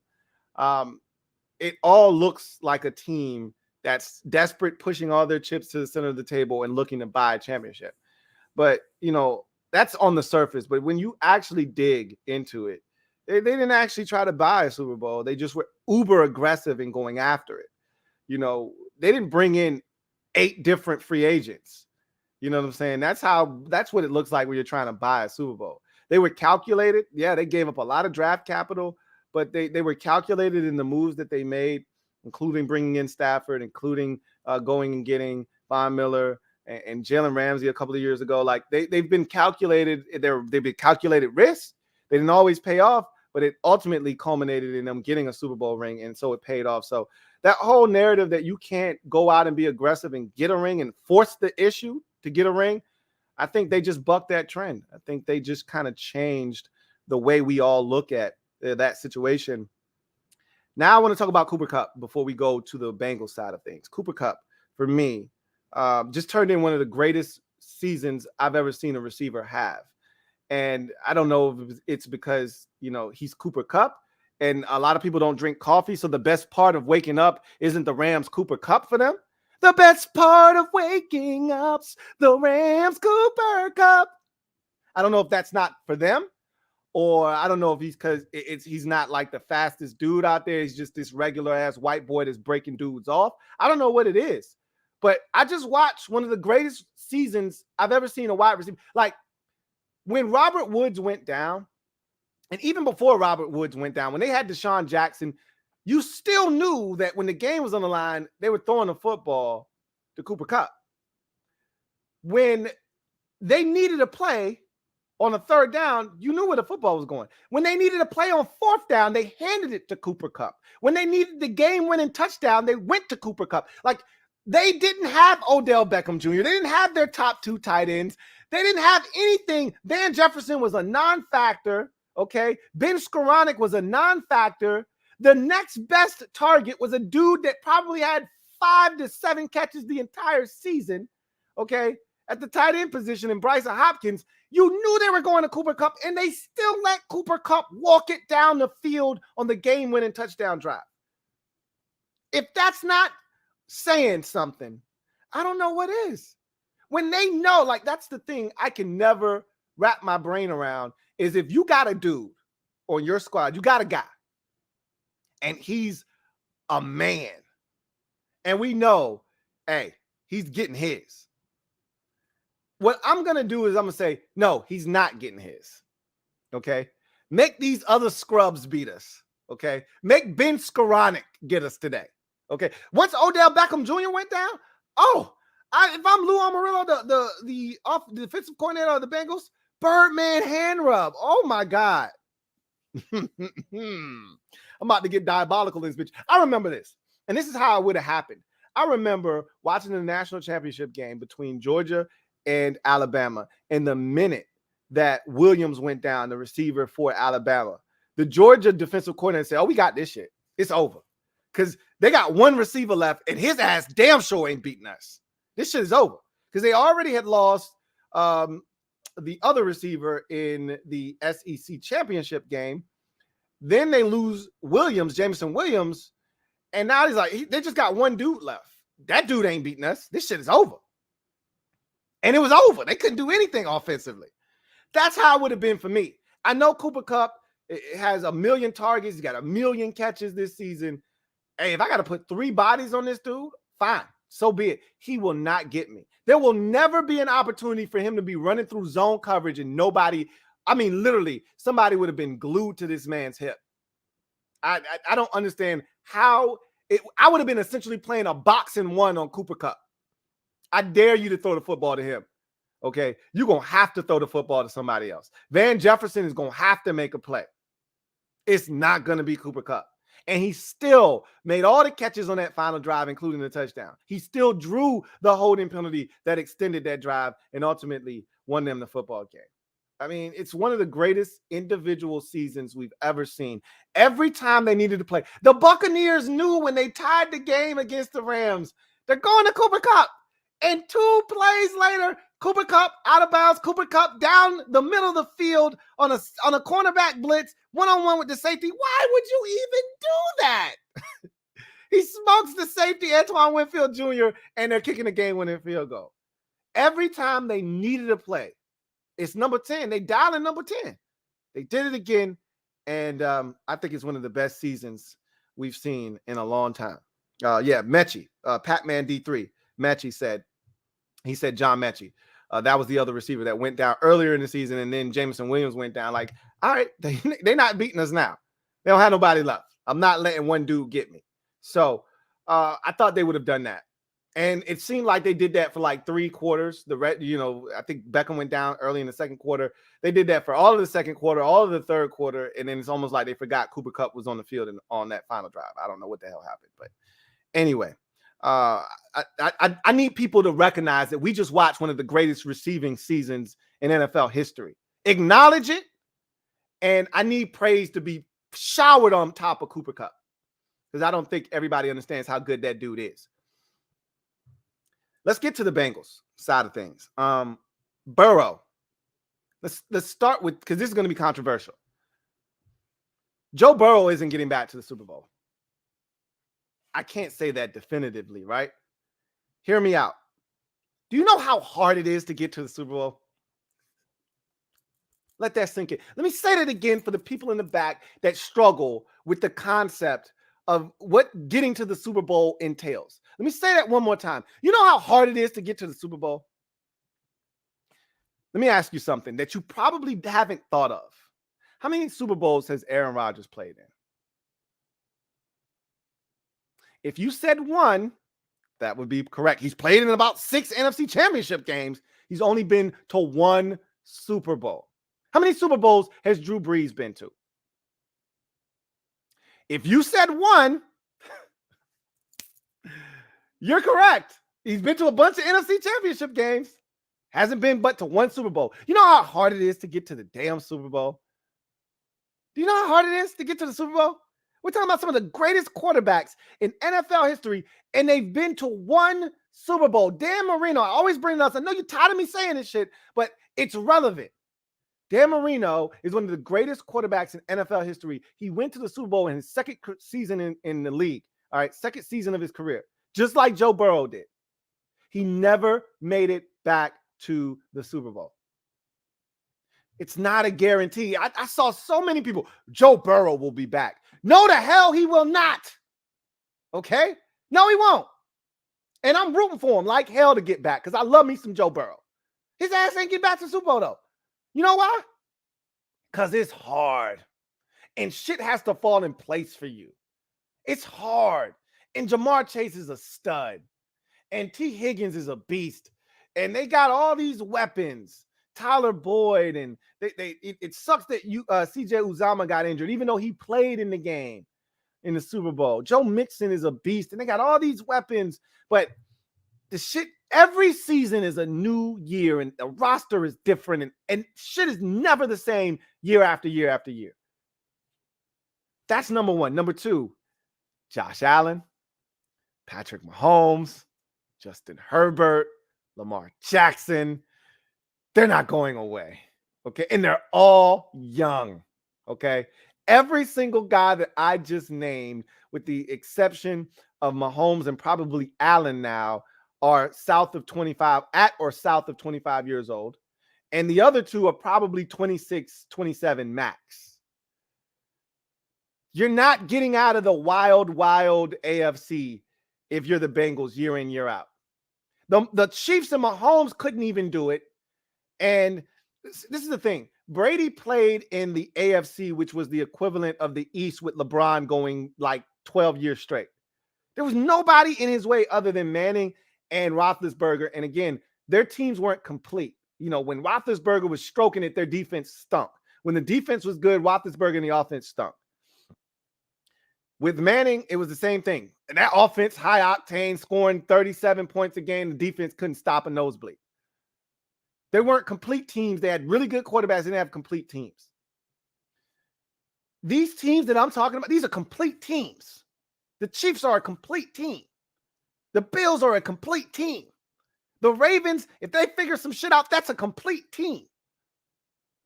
it all looks like a team that's desperate, pushing all their chips to the center of the table and looking to buy a championship. But, that's on the surface. But when you actually dig into it, they didn't actually try to buy a Super Bowl. They just were uber aggressive in going after it. They didn't bring in 8 different free agents. You know what I'm saying? That's what it looks like when you're trying to buy a Super Bowl. They were calculated. Yeah, they gave up a lot of draft capital, but they were calculated in the moves that they made, including bringing in Stafford, including going and getting Von Miller and Jalen Ramsey a couple of years ago. Like they've been calculated. They've been calculated risks. They didn't always pay off, but it ultimately culminated in them getting a Super Bowl ring, and so it paid off. So that whole narrative that you can't go out and be aggressive and get a ring and force the issue to get a ring, I think they just bucked that trend. I think they just kind of changed the way we all look at that situation. Now I want to talk about Cooper Kupp before we go to the Bengals side of things. Cooper Kupp, for me, just turned in one of the greatest seasons I've ever seen a receiver have. And I don't know if it's because, he's Cooper Kupp and a lot of people don't drink coffee. So the best part of waking up isn't the Rams Cooper Kupp for them. The best part of waking up's the Rams Cooper Kupp. I don't know if that's not for them, or I don't know if he's not like the fastest dude out there. He's just this regular ass white boy that's breaking dudes off. I don't know what it is, but I just watched one of the greatest seasons I've ever seen a wide receiver. Like, when Robert Woods went down, and even before Robert Woods went down, when they had Deshaun Jackson, you still knew that when the game was on the line, they were throwing the football to Cooper Kupp. When they needed a play on a third down, you knew where the football was going. When they needed a play on fourth down, they handed it to Cooper Kupp. When they needed the game-winning touchdown, they went to Cooper Kupp. Like, they didn't have Odell Beckham Jr. They didn't have their top two tight ends. They didn't have anything. Van Jefferson was a non-factor, okay? Ben Skoranek was a non-factor. The next best target was a dude that probably had 5 to 7 catches the entire season, okay, at the tight end position in Bryson Hopkins. You knew they were going to Cooper Kupp, and they still let Cooper Kupp walk it down the field on the game-winning touchdown drive. If that's not saying something, I don't know what is. When they know, like, that's the thing I can never wrap my brain around, is if you got a dude on your squad, you got a guy, and he's a man, and we know, hey, he's getting his. What I'm going to do is I'm going to say, no, he's not getting his, okay? Make these other scrubs beat us, okay? Make Ben Skoranek get us today, okay? Once Odell Beckham Jr. went down, if I'm Lou Amarillo, the defensive coordinator of the Bengals, Birdman hand rub. Oh, my God. I'm about to get diabolical in this bitch. I remember this, and this is how it would have happened. I remember watching the national championship game between Georgia and Alabama, and the minute that Williams went down, the receiver for Alabama, the Georgia defensive coordinator said, we got this shit. It's over. Because they got one receiver left, and his ass damn sure ain't beating us. This shit is over. Because they already had lost the other receiver in the SEC championship game. Then they lose Williams, Jameson Williams, and now he's like, they just got one dude left. That dude ain't beating us. This shit is over. And it was over. They couldn't do anything offensively. That's how it would have been for me. I know Cooper Kupp has 1 million targets. He's got 1 million catches this season. Hey, if I got to put 3 bodies on this dude, fine. So be it. He will not get me. There will never be an opportunity for him to be running through zone coverage and literally, somebody would have been glued to this man's hip. I don't understand how I would have been essentially playing a boxing one on Cooper Kupp. I dare you to throw the football to him. Okay. You're going to have to throw the football to somebody else. Van Jefferson is going to have to make a play. It's not going to be Cooper Kupp. And he still made all the catches on that final drive, including the touchdown. He still drew the holding penalty that extended that drive and ultimately won them the football game. I mean, it's one of the greatest individual seasons we've ever seen. Every time they needed to play, the Buccaneers knew when they tied the game against the Rams, they're going to Cooper Kupp. And 2 plays later, Cooper Kupp out of bounds, Cooper Kupp down the middle of the field on a cornerback blitz, one-on-one with the safety. Why would you even do that? He smokes the safety, Antoine Winfield Jr., and they're kicking the game-winning field goal. Every time they needed a play, it's number 10. They dialed in number 10. They did it again, and I think it's one of the best seasons we've seen in a long time. Mechie, Pac-Man D3. Mechie said, John Mechie. That was the other receiver that went down earlier in the season, and then Jameson Williams went down. Like, all right, they're not beating us now. They don't have nobody left. I'm not letting one dude get me. So I thought they would have done that. And it seemed like they did that for like 3 quarters. I think Beckham went down early in the second quarter. They did that for all of the second quarter, all of the third quarter, and then it's almost like they forgot Cooper Kupp was on the field on that final drive. I don't know what the hell happened, but Anyway, I need people to recognize that we just watched one of the greatest receiving seasons in NFL history. Acknowledge it, and I need praise to be showered on top of Cooper Kupp, because I don't think everybody understands how good that dude is. Let's get to the Bengals side of things. Burrow. Let's start with, because this is going to be controversial. Joe Burrow isn't getting back to the Super Bowl. I can't say that definitively, right? Hear me out. Do you know how hard it is to get to the Super Bowl? Let that sink in. Let me say that again for the people in the back that struggle with the concept of what getting to the Super Bowl entails. Let me say that one more time. You know how hard it is to get to the Super Bowl? Let me ask you something that you probably haven't thought of. How many Super Bowls has Aaron Rodgers played in? If you said one, that would be correct. He's played in about 6 NFC Championship games. He's only been to 1 Super Bowl. How many Super Bowls has Drew Brees been to? If you said 1, you're correct. He's been to a bunch of NFC Championship games. Hasn't been but to 1 Super Bowl. You know how hard it is to get to the damn Super Bowl? Do you know how hard it is to get to the Super Bowl? We're talking about some of the greatest quarterbacks in NFL history, and they've been to 1 Super Bowl. Dan Marino, I always bring it up. I know you're tired of me saying this shit, but it's relevant. Dan Marino is one of the greatest quarterbacks in NFL history. He went to the Super Bowl in his second season in the league. All right, second season of his career, just like Joe Burrow did. He never made it back to the Super Bowl. It's not a guarantee. I saw so many people, Joe Burrow will be back. No, the hell he will not. Okay? No, he won't. And I'm rooting for him like hell to get back, because I love me some Joe Burrow. His ass ain't get back to the Super Bowl, though. You know why? Because it's hard. And shit has to fall in place for you. It's hard. And Jamar Chase is a stud. And T. Higgins is a beast. And they got all these weapons. Tyler Boyd, and it sucks that CJ Uzomah got injured, even though he played in the game in the Super Bowl. Joe Mixon is a beast, and they got all these weapons, but the shit, every season is a new year, and the roster is different, and shit is never the same year after year after year. That's number one. Number two, Josh Allen, Patrick Mahomes, Justin Herbert, Lamar Jackson. They're not going away, okay? And they're all young, okay? Every single guy that I just named, with the exception of Mahomes and probably Allen now, are south of 25, at or south of 25 years old. And the other two are probably 26, 27 max. You're not getting out of the wild, wild AFC if you're the Bengals year in, year out. The Chiefs and Mahomes couldn't even do it. And this is the thing. Brady played in the AFC, which was the equivalent of the East, with LeBron going like 12 years straight. There was nobody in his way other than Manning and Roethlisberger. And again, their teams weren't complete. You know, when Roethlisberger was stroking it, their defense stunk. When the defense was good, Roethlisberger and the offense stunk. With Manning, it was the same thing. And that offense, high octane, scoring 37 points a game, the defense couldn't stop a nosebleed. They weren't complete teams. They had really good quarterbacks. They didn't have complete teams. These teams that I'm talking about, these are complete teams. The Chiefs are a complete team. The Bills are a complete team. The Ravens, if they figure some shit out, that's a complete team.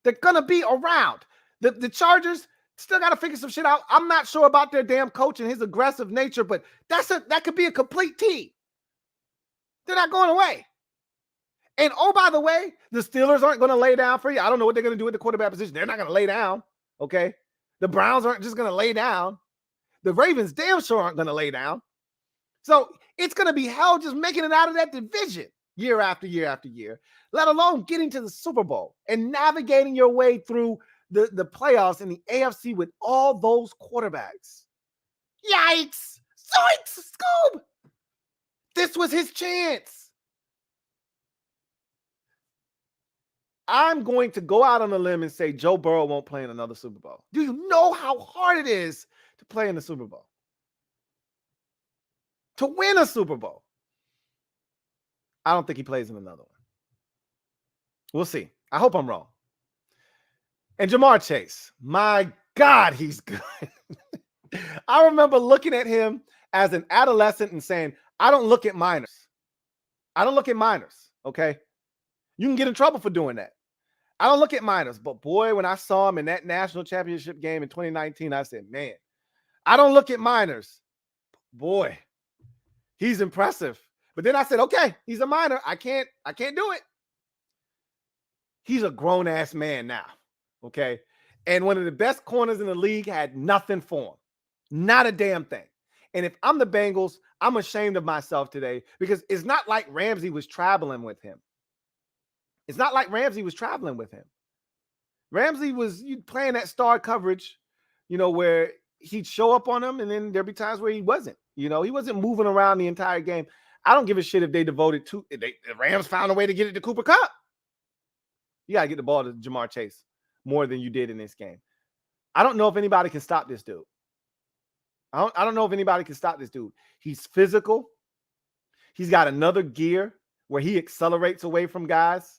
They're going to be around. The Chargers still got to figure some shit out. I'm not sure about their damn coach and his aggressive nature, but that could be a complete team. They're not going away. And oh, by the way, the Steelers aren't going to lay down for you. I don't know what they're going to do at the quarterback position. They're not going to lay down, okay? The Browns aren't just going to lay down. The Ravens damn sure aren't going to lay down. So it's going to be hell just making it out of that division year after year after year, let alone getting to the Super Bowl and navigating your way through the playoffs in the AFC with all those quarterbacks. Yikes! Zoinks! Scoob! This was his chance. I'm going to go out on a limb and say Joe Burrow won't play in another Super Bowl. Do you know how hard it is to play in the Super Bowl? to win a Super Bowl. I don't think he plays in another one. We'll see. I hope I'm wrong. And Jamar Chase, my God, he's good. I remember looking at him as an adolescent and saying, I don't look at minors. I don't look at minors, okay? You can get in trouble for doing that. I don't look at minors. But boy, when I saw him in that national championship game in 2019, I said, man, I don't look at minors. Boy, he's impressive. But then I said, okay, he's a minor. I can't do it. He's a grown-ass man now, okay? And one of the best corners in the league had nothing for him. Not a damn thing. And if I'm the Bengals, I'm ashamed of myself today because it's not like Ramsey was traveling with him. It's not like Ramsey was traveling with him. Ramsey was playing that star coverage, where he'd show up on him and then there'd be times where he wasn't. He wasn't moving around the entire game. I don't give a shit if they devoted to it. The Rams found a way to get it to Cooper Kupp. You got to get the ball to Jamar Chase more than you did in this game. I don't know if anybody can stop this dude. I don't know if anybody can stop this dude. He's physical. He's got another gear where he accelerates away from guys.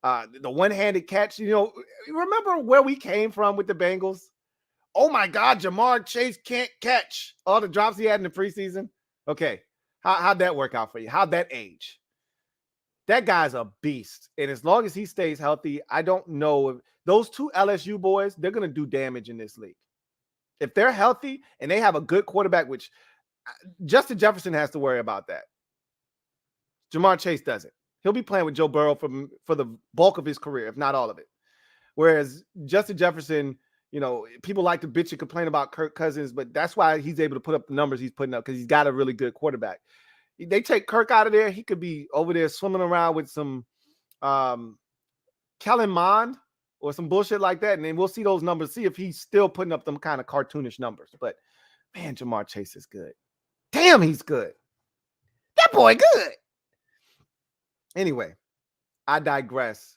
The one-handed catch, remember where we came from with the Bengals? Oh, my God, Jamar Chase can't catch all the drops he had in the preseason. Okay, how'd that work out for you? How'd that age? That guy's a beast. And as long as he stays healthy, I don't know if those two LSU boys, they're going to do damage in this league. If they're healthy and they have a good quarterback, which Justin Jefferson has to worry about that. Jamar Chase doesn't. He'll be playing with Joe Burrow for the bulk of his career, if not all of it. Whereas Justin Jefferson, people like to bitch and complain about Kirk Cousins, but that's why he's able to put up the numbers he's putting up because he's got a really good quarterback. They take Kirk out of there, he could be over there swimming around with some Kellen Mond or some bullshit like that, and then we'll see those numbers, see if he's still putting up them kind of cartoonish numbers. But, man, Jamar Chase is good. Damn, he's good. That boy good. Anyway, I digress.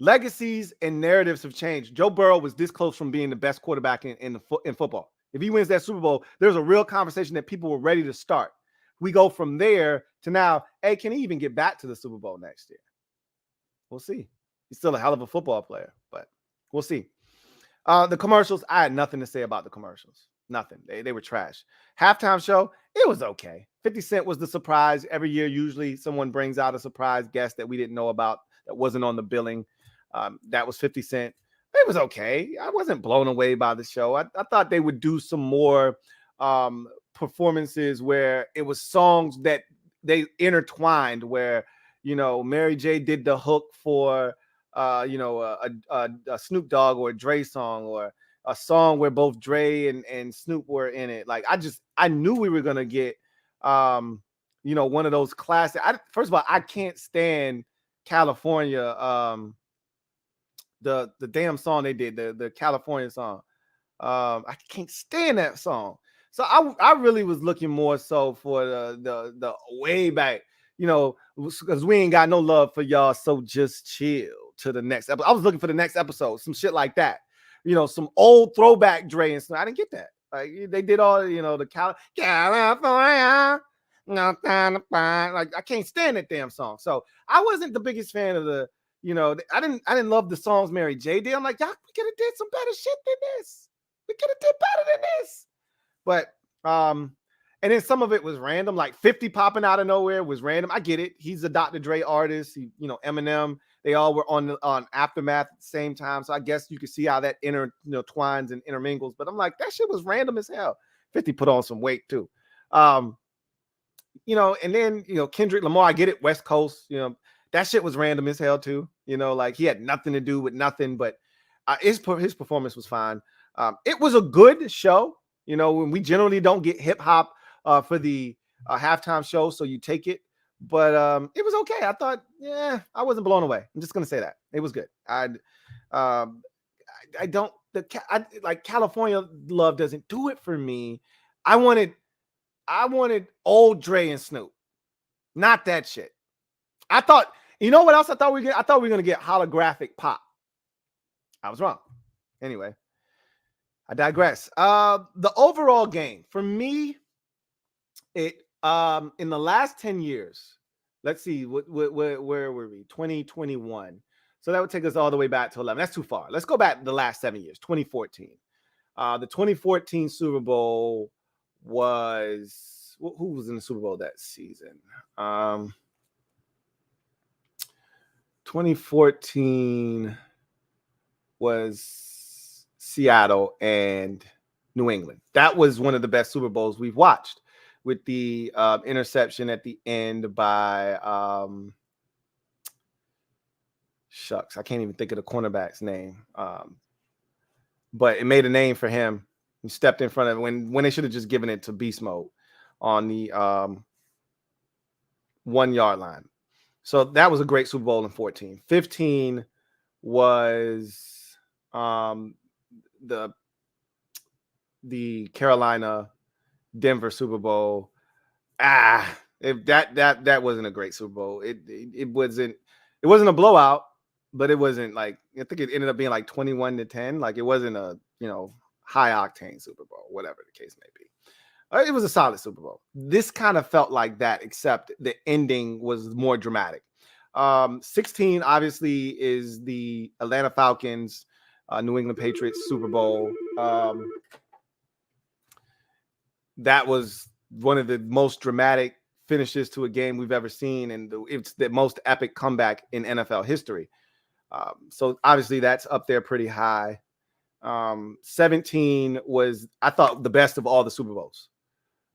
Legacies and narratives have changed. Joe Burrow was this close from being the best quarterback in football. If he wins that Super Bowl, there's a real conversation that people were ready to start. We go from there to now, hey, can he even get back to the Super Bowl next year? We'll see. He's still a hell of a football player, but we'll see. The commercials, I had nothing to say about the commercials. Nothing. They were trash. Halftime show, it was okay. 50 Cent was the surprise. Every year, usually someone brings out a surprise guest that we didn't know about that wasn't on the billing. That was 50 Cent. It was okay. I wasn't blown away by the show. I thought they would do some more performances where it was songs that they intertwined where, Mary J did the hook for, a Snoop Dogg or a Dre song or a song where both Dre and Snoop were in it. Like, I knew we were going to get, one of those classic. First of all, I can't stand California. The damn song they did, the California song. I can't stand that song. So I really was looking more so for the way back, because we ain't got no love for y'all. So just chill to the next episode. I was looking for the next episode, some shit like that. Some old throwback Dre and stuff. I didn't get that. Like they did all, the California. No time to find. Like I can't stand that damn song. So I wasn't the biggest fan of the. I didn't love the songs Mary J did. I'm like, y'all, we could have did some better shit than this. We could have did better than this. But and then some of it was random, like 50 popping out of nowhere was random. I get it. He's a Dr. Dre artist. Eminem. They all were on Aftermath at the same time. So I guess you could see how that twines and intermingles. But I'm like, that shit was random as hell. 50 put on some weight too. And then Kendrick Lamar. I get it. West Coast. That shit was random as hell too. Like he had nothing to do with nothing, but his performance was fine. It was a good show. When we generally don't get hip hop for the halftime show, so you take it. But it was okay. I thought, I wasn't blown away. I'm just gonna say that it was good. California love doesn't do it for me. I wanted old Dre and Snoop, not that shit. I thought, what else I thought we were going to get holographic pop. I was wrong. Anyway, I digress. The overall game for me, it In the last 10 years, let's see, where were we? 2021. So that would take us all the way back to 11. That's too far. Let's go back the last 7 years. 2014. The 2014 Super Bowl was who was in the Super Bowl that season? 2014 was Seattle and New England. That was one of the best Super Bowls we've watched, with the interception at the end by shucks, I can't even think of the cornerback's name. But it made a name for him. He stepped in front of it when they should have just given it to beast mode on the 1 yard line. So that was a great Super Bowl in 14. 15 was the Carolina Denver Super Bowl. That wasn't a great Super Bowl. It wasn't a blowout, but it wasn't like, I think it ended up being like 21-10. Like, it wasn't a, high octane Super Bowl, whatever the case may be. It was a solid Super Bowl. This kind of felt like that, except the ending was more dramatic. 16 obviously is the Atlanta Falcons, New England Patriots Super Bowl. That was one of the most dramatic finishes to a game we've ever seen, and it's the most epic comeback in NFL history. So obviously that's up there pretty high. 17 was, I thought, the best of all the Super Bowls,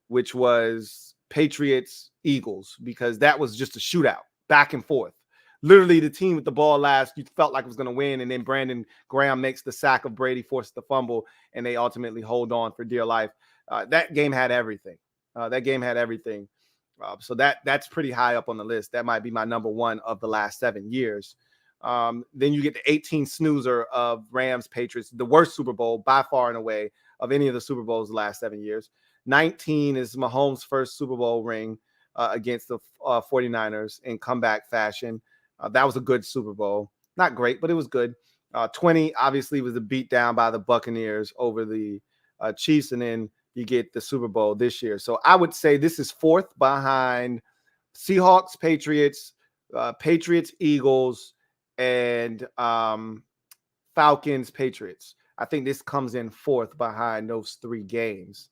which was Patriots Eagles, because that was just a shootout back and forth. Literally, the team with the ball last, you felt like it was going to win, and then Brandon Graham makes the sack of Brady, forces the fumble, and they ultimately hold on for dear life. That game had everything. So that's pretty high up on the list. That might be my number one of the last 7 years. Then you get the 18 snoozer of Rams Patriots, the worst Super Bowl by far and away of any of the Super Bowls the last 7 years. 19 is Mahomes' first Super Bowl ring against the 49ers in comeback fashion. That was a good Super Bowl. Not great, but it was good. 20 obviously was a beat down by the Buccaneers over the Chiefs, and then you get the Super Bowl this year. So I would say this is fourth behind Seahawks, Patriots, Patriots, Eagles, and Falcons, Patriots. I think this comes in fourth behind those three games.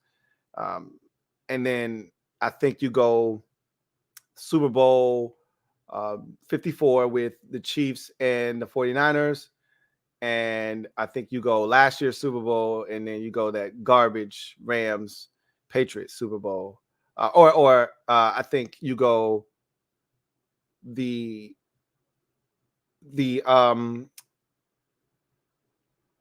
And then I think you go Super Bowl 54 with the Chiefs and the 49ers. And I think you go last year's Super Bowl, and then you go that garbage Rams Patriots Super Bowl. Or I think you go the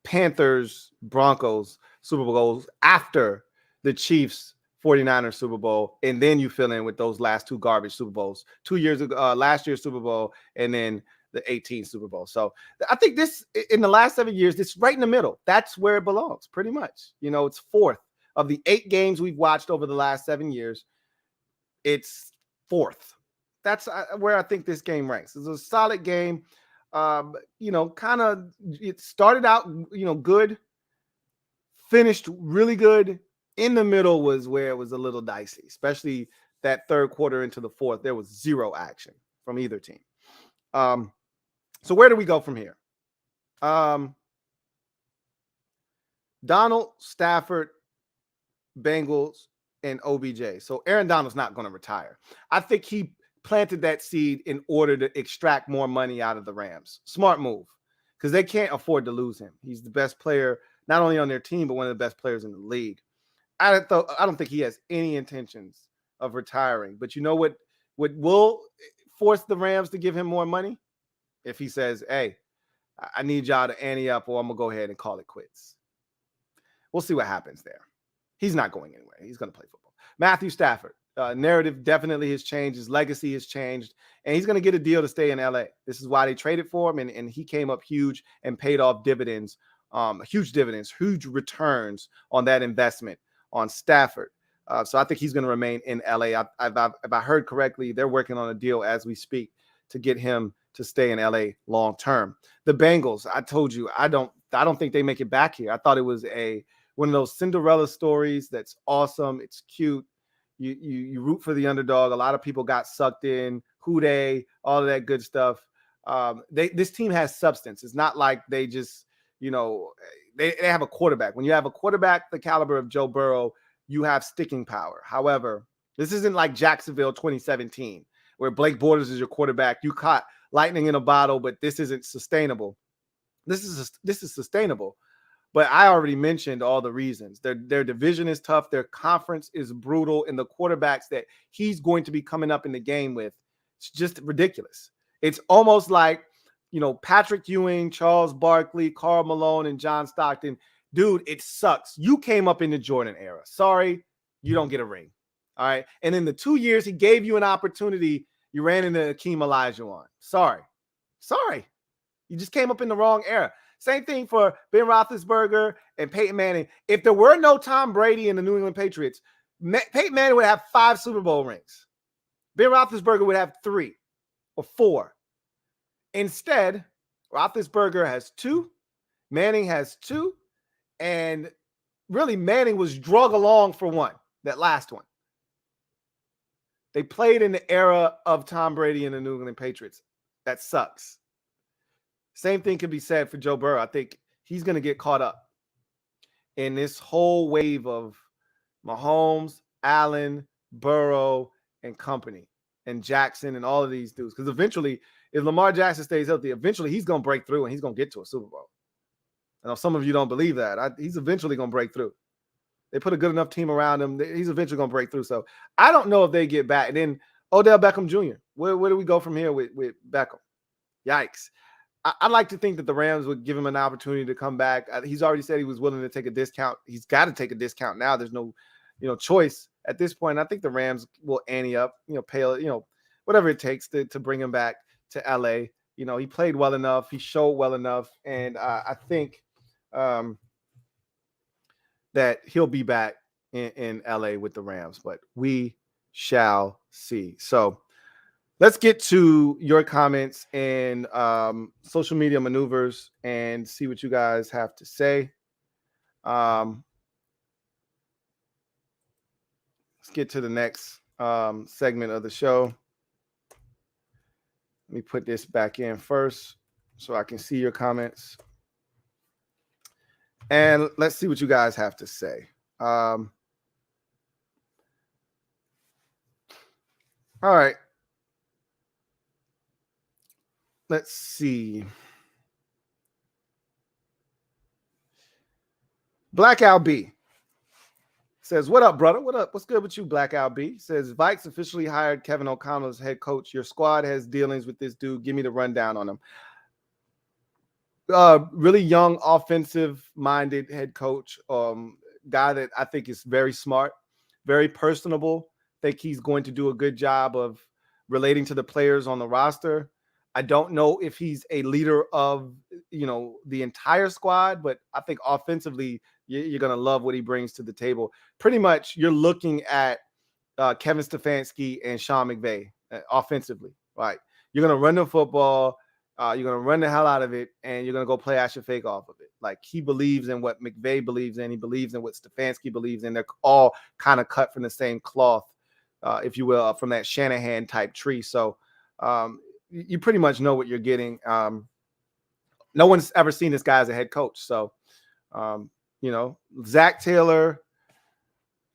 Panthers Broncos Super Bowls after the Chiefs 49ers Super Bowl, and then you fill in with those last two garbage Super Bowls 2 years ago, last year's Super Bowl, and then the 18 Super Bowl. So I think this, in the last 7 years, this right in the middle. That's where it belongs, pretty much. It's fourth of the 8 games we've watched over the last 7 years. It's fourth. That's where I think this game ranks. It's a solid game. Kind of, it started out, good, finished really good. In the middle was where it was a little dicey, especially that third quarter into the fourth. There was zero action from either team. So where do we go from here? Donald, Stafford, Bengals, and OBJ. So Aaron Donald's not going to retire. I think he planted that seed in order to extract more money out of the Rams. Smart move, because they can't afford to lose him. He's the best player, not only on their team, but one of the best players in the league. I don't think he has any intentions of retiring. But you know what will force the Rams to give him more money? If he says, hey, I need y'all to ante up, or I'm going to go ahead and call it quits. We'll see what happens there. He's not going anywhere. He's going to play football. Matthew Stafford. Narrative definitely has changed. His legacy has changed. And he's going to get a deal to stay in LA. This is why they traded for him. And he came up huge and paid off dividends, huge returns on that investment on Stafford. So I think he's going to remain in LA. If I heard correctly, they're working on a deal as we speak to get him to stay in LA long term. The Bengals, I told you, I don't think they make it back here. I thought it was one of those Cinderella stories that's awesome. It's cute. You root for the underdog. A lot of people got sucked in, who they, all of that good stuff. This team has substance. It's not like they just, they have a quarterback. When you have a quarterback the caliber of Joe Burrow, you have sticking power. However, this isn't like Jacksonville 2017, where Blake Bortles is your quarterback. You caught lightning in a bottle, but this isn't sustainable. This is sustainable. But I already mentioned all the reasons. Their division is tough. Their conference is brutal. And the quarterbacks that he's going to be coming up in the game with, it's just ridiculous. It's almost like, Patrick Ewing, Charles Barkley, Karl Malone, and John Stockton. Dude, it sucks. You came up in the Jordan era. Sorry, you don't get a ring. All right. And in the 2 years he gave you an opportunity, you ran into Akeem Olajuwon. Sorry. You just came up in the wrong era. Same thing for Ben Roethlisberger and Peyton Manning. If there were no Tom Brady and the New England Patriots, Peyton Manning would have 5 Super Bowl rings. Ben Roethlisberger would have 3 or 4. Instead, Roethlisberger has 2, Manning has 2, and really Manning was drug along for 1, that last one. They played in the era of Tom Brady and the New England Patriots. That sucks. Same thing can be said for Joe Burrow. I think he's going to get caught up in this whole wave of Mahomes, Allen, Burrow, and company, and Jackson, and all of these dudes. Because eventually, if Lamar Jackson stays healthy, eventually he's going to break through and he's going to get to a Super Bowl. I know some of you don't believe that. He's eventually going to break through. They put a good enough team around him. He's eventually going to break through. So I don't know if they get back. And then Odell Beckham Jr. Where do we go from here with Beckham? Yikes. I'd like to think that the Rams would give him an opportunity to come back. He's already said he was willing to take a discount. He's got to take a discount now. There's no, choice at this point. I think the Rams will ante up, pay, whatever it takes to bring him back to LA. He played well enough. He showed well enough. And I think that he'll be back in LA with the Rams, but we shall see. So let's get to your comments and social media maneuvers and see what you guys have to say. Let's get to the next segment of the show. Let me put this back in first so I can see your comments. And let's see what you guys have to say. All right. Let's see. Blackout B says, what up, brother? What up? What's good with you, Blackout B? Says, Vikes officially hired Kevin O'Connell as head coach. Your squad has dealings with this dude. Give me the rundown on him. Really young, offensive-minded head coach. Guy that I think is very smart, very personable. Think he's going to do a good job of relating to the players on the roster. I don't know if he's a leader of, the entire squad, but I think offensively, you're going to love what he brings to the table. Pretty much, you're looking at Kevin Stefanski and Sean McVay offensively, right? You're going to run the football. You're going to run the hell out of it, and you're going to go play ass your fake off of it. Like, he believes in what McVay believes in. He believes in what Stefanski believes in. They're all kind of cut from the same cloth, if you will, from that Shanahan-type tree. So you pretty much know what you're getting. No one's ever seen this guy as a head coach. So, Zach Taylor,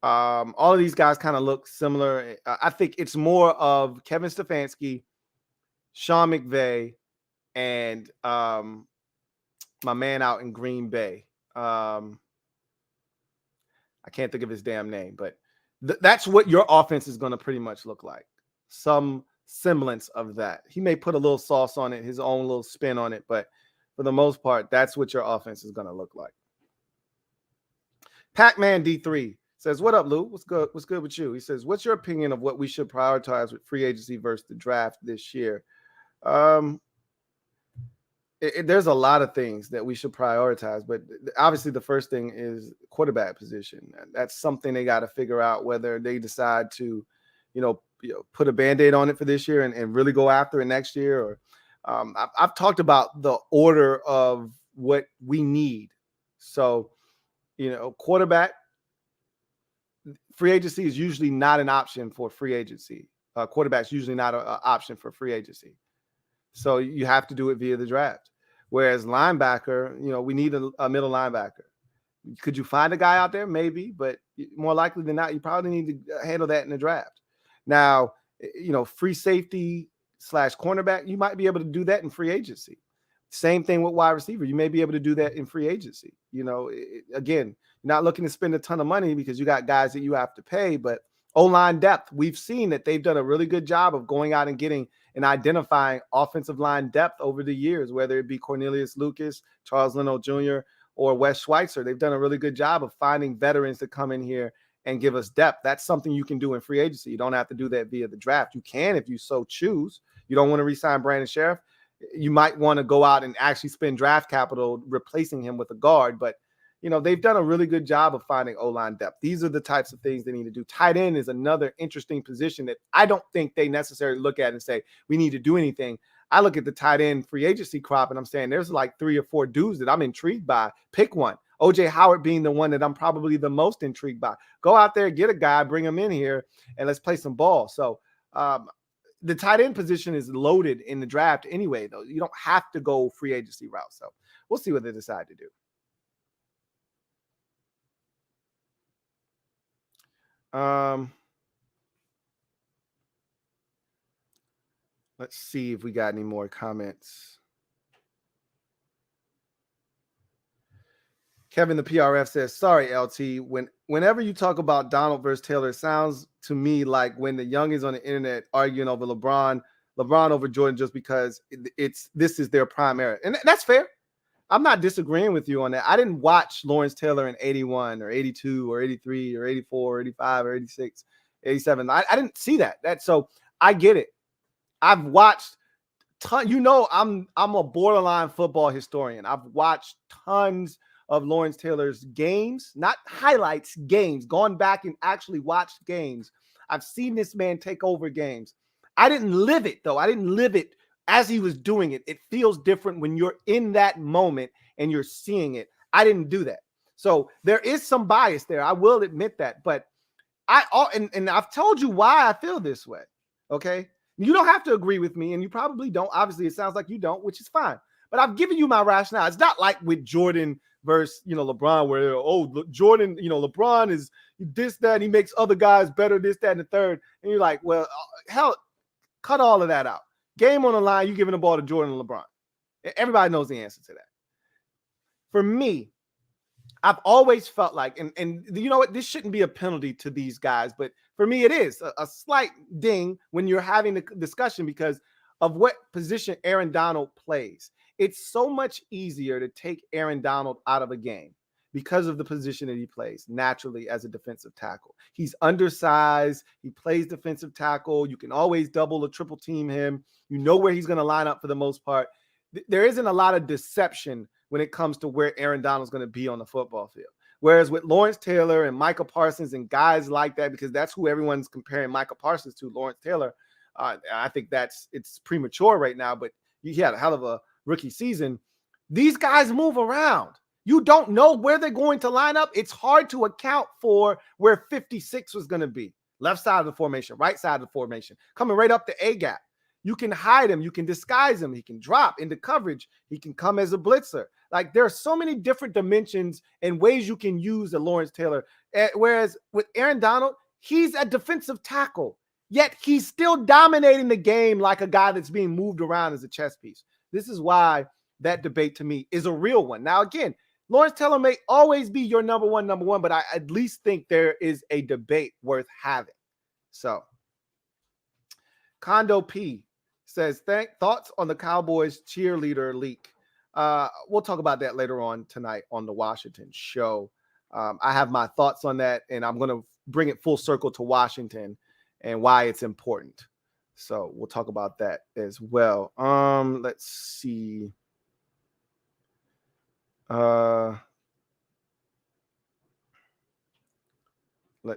all of these guys kind of look similar. I think it's more of Kevin Stefanski, Sean McVay, and my man out in Green Bay. I can't think of his damn name, but that's what your offense is going to pretty much look like. Some semblance of that. He may put a little sauce on it, his own little spin on it, but for the most part, that's what your offense is going to look like. Pac-Man D3 says, what up, Lou? What's good? What's good with you? He says, what's your opinion of what we should prioritize with free agency versus the draft this year? There's a lot of things that we should prioritize, but obviously the first thing is quarterback position. That's something they got to figure out, whether they decide to, put a Band-Aid on it for this year and really go after it next year. Or I've talked about the order of what we need. So, quarterback, free agency is usually not an option for free agency. Quarterback's usually not an option for free agency. So you have to do it via the draft. Whereas linebacker, we need a middle linebacker. Could you find a guy out there? Maybe, but more likely than not, you probably need to handle that in the draft. Now, free safety / cornerback, you might be able to do that in free agency. Same thing with wide receiver. You may be able to do that in free agency. Again, you're not looking to spend a ton of money because you got guys that you have to pay, but O-line depth, we've seen that they've done a really good job of going out and getting and identifying offensive line depth over the years, whether it be Cornelius Lucas, Charles Leno Jr., or Wes Schweitzer. They've done a really good job of finding veterans to come in here and give us depth. That's something you can do in free agency. You don't have to do that via the draft. You can if you so choose. You don't want to re-sign Brandon Sheriff. You might want to go out and actually spend draft capital replacing him with a guard, but they've done a really good job of finding O-line depth. These are the types of things they need to do. Tight end is another interesting position that I don't think they necessarily look at and say, we need to do anything. I look at the tight end free agency crop and I'm saying there's like 3 or 4 dudes that I'm intrigued by. Pick one. OJ Howard being the one that I'm probably the most intrigued by. Go out there, get a guy, bring him in here, and let's play some ball. So the tight end position is loaded in the draft anyway, though. You don't have to go free agency route. So we'll see what they decide to do. Let's see if we got any more comments. Kevin, the PRF says, sorry, LT. Whenever you talk about Donald versus Taylor, it sounds to me like when the youngins on the internet arguing over LeBron over Jordan just because this is their prime era. And that's fair. I'm not disagreeing with you on that. I didn't watch Lawrence Taylor in 81 or 82 or 83 or 84 or 85 or 86, 87. I didn't see that. So I get it. I've watched I'm a borderline football historian. I've watched tons of Lawrence Taylor's games, not highlights, games, gone back and actually watched games. I've seen this man take over games. I didn't live it, though. I didn't live it as he was doing it. It feels different when you're in that moment and you're seeing it. I didn't do that. So there is some bias there. I will admit that. But I've told you why I feel this way. Okay. You don't have to agree with me, and you probably don't. Obviously, it sounds like you don't, which is fine. But I've given you my rationale. It's not like with Jordan versus, LeBron, where, Jordan, LeBron is this, that, and he makes other guys better, this, that, and the third. And you're like, well, hell, cut all of that out. Game on the line, you giving the ball to Jordan and LeBron. Everybody knows the answer to that. For me, I've always felt like, and you know what, this shouldn't be a penalty to these guys, but for me, it is a slight ding when you're having the discussion because of what position Aaron Donald plays. It's so much easier to take Aaron Donald out of a game because of the position that he plays naturally as a defensive tackle. He's undersized. He plays defensive tackle. You can always double or triple team him. You know where he's going to line up for the most part. There isn't a lot of deception when it comes to where Aaron Donald's going to be on the football field. Whereas with Lawrence Taylor and Micah Parsons and guys like that, because that's who everyone's comparing Micah Parsons to, Lawrence Taylor, I think it's premature right now, but he had a hell of a rookie season. These guys move around. You don't know where they're going to line up. It's hard to account for where 56 was going to be. Left side of the formation, right side of the formation, coming right up the A gap. You can hide him. You can disguise him. He can drop into coverage. He can come as a blitzer. Like, there are so many different dimensions and ways you can use a Lawrence Taylor. Whereas with Aaron Donald, he's a defensive tackle, yet he's still dominating the game like a guy that's being moved around as a chess piece. This is why that debate to me is a real one. Now, again, Lawrence Taylor may always be your number one, but I at least think there is a debate worth having. So, Condo P says, thoughts on the Cowboys cheerleader leak. We'll talk about that later on tonight on the Washington show. I have my thoughts on that, and I'm going to bring it full circle to Washington and why it's important. So we'll talk about that as well. Let's see. Let's